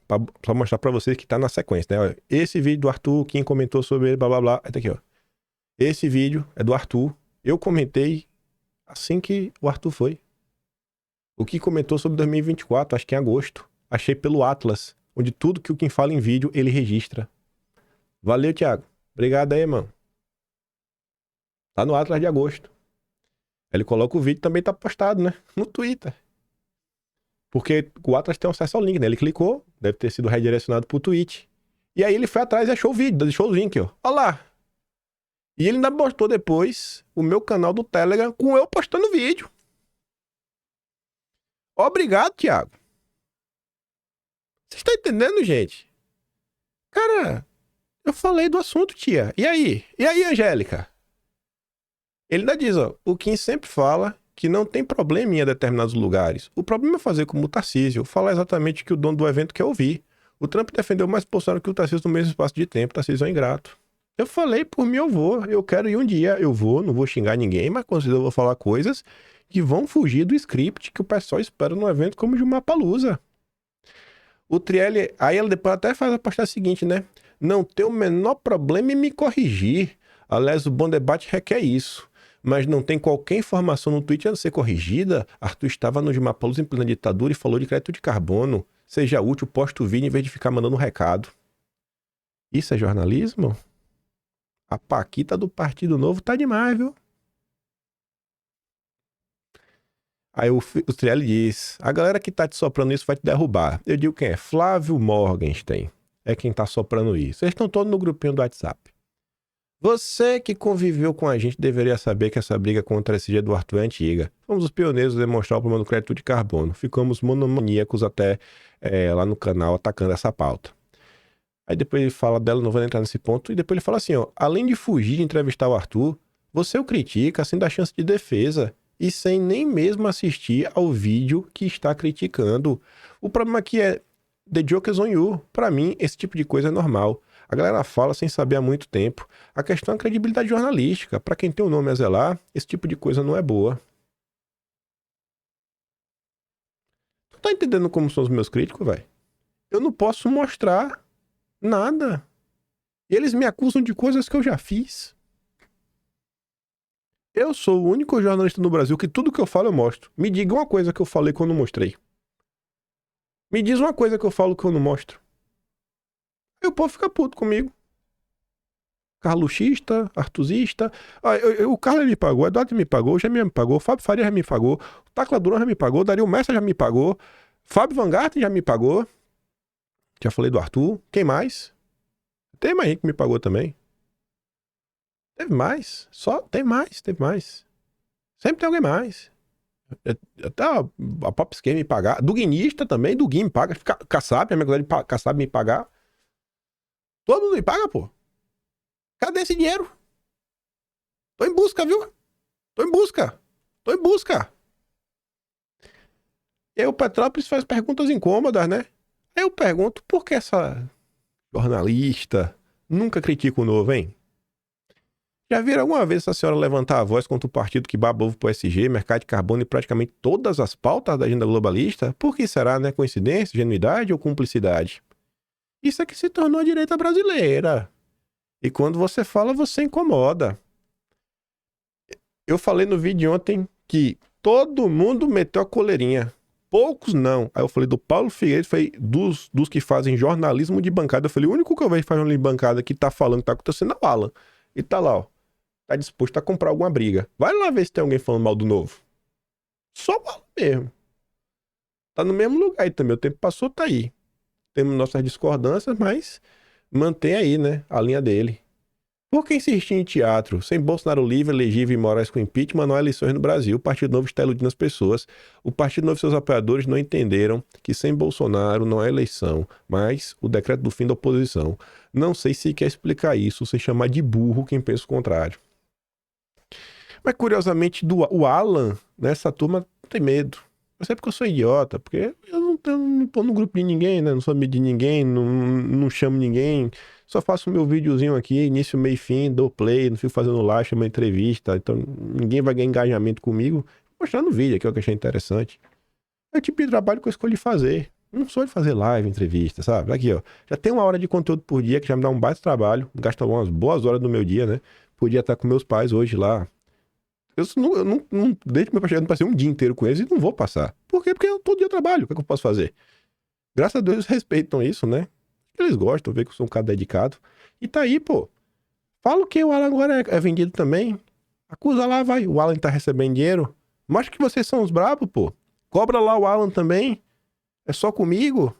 Pra mostrar pra vocês que tá na sequência, né? Esse vídeo do Arthur, quem comentou sobre ele, blá blá blá. Aí tá aqui, ó. Esse vídeo é do Arthur. Eu comentei assim que o Arthur foi. O que comentou sobre 2024, acho que em agosto. Achei pelo Atlas, onde tudo que o Kim fala em vídeo, ele registra. Valeu, Thiago. Obrigado aí, mano. Tá no Atlas de agosto. Ele coloca o vídeo, também tá postado, né? No Twitter. Porque o Atlas tem acesso ao link, né? Ele clicou, deve ter sido redirecionado pro tweet. E aí ele foi atrás e achou o vídeo, deixou o link, ó. Olha lá. E ele ainda postou depois o meu canal do Telegram com eu postando vídeo. Obrigado, Thiago. Vocês estão entendendo, gente? Cara, eu falei do assunto, tia. E aí? E aí, Angélica? Ele ainda diz, ó, o Kim sempre fala que não tem problema em ir a determinados lugares. O problema é fazer como o Tarcísio, falar exatamente o que o dono do evento quer ouvir. O Trump defendeu mais Bolsonaro que o Tarcísio no mesmo espaço de tempo. O Tarcísio é um ingrato. Eu falei, por mim eu vou. Eu quero ir um dia, eu vou, não vou xingar ninguém, mas com certeza eu vou falar coisas que vão fugir do script que o pessoal espera num evento como o de Lollapalooza. O Trielli, aí ela depois até faz a postagem seguinte, né? Não tem o menor problema em me corrigir. Aliás, o bom debate requer isso. Mas não tem qualquer informação no tweet a ser corrigida. Arthur estava no Lollapalooza em plena ditadura e falou de crédito de carbono. Seja útil, posta o vídeo em vez de ficar mandando um recado. Isso é jornalismo? A Paquita do Partido Novo tá demais, viu? Aí o Trielli diz: a galera que tá te soprando isso vai te derrubar. Eu digo quem é? Flávio Morgenstern. É quem tá soprando isso. Eles estão todos no grupinho do WhatsApp. Você que conviveu com a gente deveria saber que essa briga contra esse do Arthur é antiga. Fomos os pioneiros a demonstrar o problema do crédito de carbono. Ficamos monomaníacos até lá no canal atacando essa pauta. Aí depois ele fala dela, não vou entrar nesse ponto, e depois ele fala assim, ó, além de fugir de entrevistar o Arthur, você o critica sem dar chance de defesa e sem nem mesmo assistir ao vídeo que está criticando. O problema aqui é the joke is on you. Pra mim, esse tipo de coisa é normal. A galera fala sem saber há muito tempo. A questão é a credibilidade jornalística. Pra quem tem um nome a zelar, esse tipo de coisa não é boa. Tu tá entendendo como são os meus críticos, velho? Eu não posso mostrar nada. E eles me acusam de coisas que eu já fiz. Eu sou o único jornalista no Brasil que tudo que eu falo eu mostro. Me diga uma coisa que eu falei que eu não mostrei. Me diz uma coisa que eu falo que eu não mostro. Aí o povo fica puto comigo. Carluxista, Artuzista. O Carlos me pagou, o Eduardo me pagou, o Jamie me pagou, o Fábio Faria já me pagou, o Tacla Duran já me pagou, o Dario Messa já me pagou, Fábio Van Garten já me pagou. Já falei do Arthur. Quem mais? Tem mais gente que me pagou também. Teve mais. Só tem mais, teve mais. Sempre tem alguém mais. Até a Popscan me pagar. Do Guinista também, do Gui me paga. Kassab, a minha galera de Kassab me pagar. Todo mundo me paga, pô. Cadê esse dinheiro? Tô em busca, viu? Tô em busca. Tô em busca. E aí o Petrópolis faz perguntas incômodas, né? Aí eu pergunto, por que essa jornalista nunca critica o novo, hein? Já viram alguma vez essa senhora levantar a voz contra o partido que baba ovo pro SG, mercado de carbono e praticamente todas as pautas da agenda globalista? Por que será, né? Coincidência, genuidade ou cumplicidade? Isso é que se tornou a direita brasileira. E quando você fala, você incomoda. Eu falei no vídeo ontem que todo mundo meteu a coleirinha. Poucos não. Aí eu falei do Paulo Figueiredo, falei dos que fazem jornalismo de bancada. Eu falei, o único que eu vejo que faz jornalismo de bancada que tá falando que tá acontecendo é o Alan. E tá lá, ó. Tá disposto a comprar alguma briga. Vai lá ver se tem alguém falando mal do novo. Só o Alan mesmo. Tá no mesmo lugar aí também. O tempo passou, tá aí. Temos nossas discordâncias, mas mantém aí, né? A linha dele. Por que insistir em teatro? Sem Bolsonaro livre, elegível e Moraes com impeachment, não há eleições no Brasil. O Partido Novo está iludindo as pessoas. O Partido Novo e seus apoiadores não entenderam que sem Bolsonaro não há eleição, mas o decreto do fim da oposição. Não sei se quer explicar isso sem chamar de burro quem pensa o contrário. Mas curiosamente, o Alan, nessa turma, não tem medo. Eu sei porque eu sou idiota, porque eu não me ponho no grupo de ninguém, né? Não sou amigo de ninguém, não chamo ninguém. Só faço o meu videozinho aqui, início, meio e fim, dou play, não fico fazendo live, chamo entrevista. Então ninguém vai ganhar engajamento comigo. Mostrando o vídeo aqui, o que eu achei interessante. É o tipo de trabalho que eu escolhi fazer. Não sou de fazer live, entrevista, sabe? Aqui, ó. Já tem 1 hora de conteúdo por dia, que já me dá um baita trabalho. Gasta umas boas horas do meu dia, né? Podia estar com meus pais hoje lá. Desde que meu pai chegou, eu não passei um dia inteiro com eles e não vou passar. Por quê? Porque todo dia eu trabalho. O que é que eu posso fazer? Graças a Deus eles respeitam isso, né? Eles gostam, vê que eu sou um cara dedicado. E tá aí, pô. Fala que o Alan agora é vendido também. Acusa lá, vai. O Alan tá recebendo dinheiro. Mostra que vocês são os brabos, pô. Cobra lá o Alan também. É só comigo.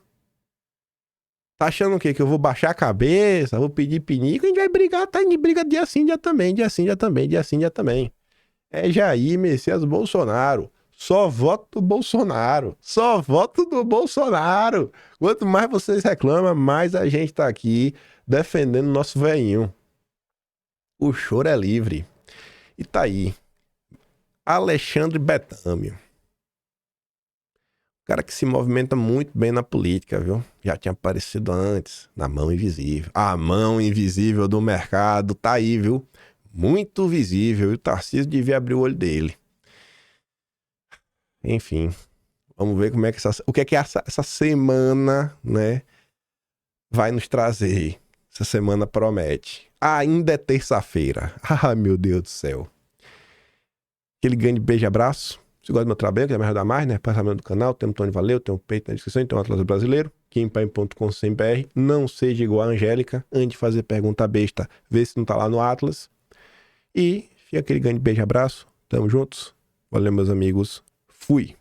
Tá achando o quê? Que eu vou baixar a cabeça, vou pedir pinico, a gente vai brigar, tá? A gente briga dia sim, dia também, dia sim, dia também, dia sim, dia também. É Jair Messias Bolsonaro. Só voto do Bolsonaro. Só voto do Bolsonaro. Quanto mais vocês reclamam, mais a gente tá aqui defendendo nosso velhinho. O choro é livre. E tá aí. Alexandre Betâmio. Cara que se movimenta muito bem na política, viu? Já tinha aparecido antes, na mão invisível. A mão invisível do mercado tá aí, viu? Muito visível. E o Tarcísio devia abrir o olho dele. Enfim, vamos ver como é que o que é que essa semana, né, vai nos trazer. Essa semana promete. Ainda é terça-feira. Ah, meu Deus do céu. Aquele grande beijo e abraço. Se gosta do meu trabalho, quer me ajudar mais, né? Passamento do canal, tem um Tony Valeu, tem um peito na descrição, tem um Atlas Brasileiro, kimpaim.com.br. Não seja igual a Angélica, antes de fazer pergunta besta, vê se não tá lá no Atlas. E fica aquele grande beijo e abraço. Tamo juntos. Valeu, meus amigos. Fui.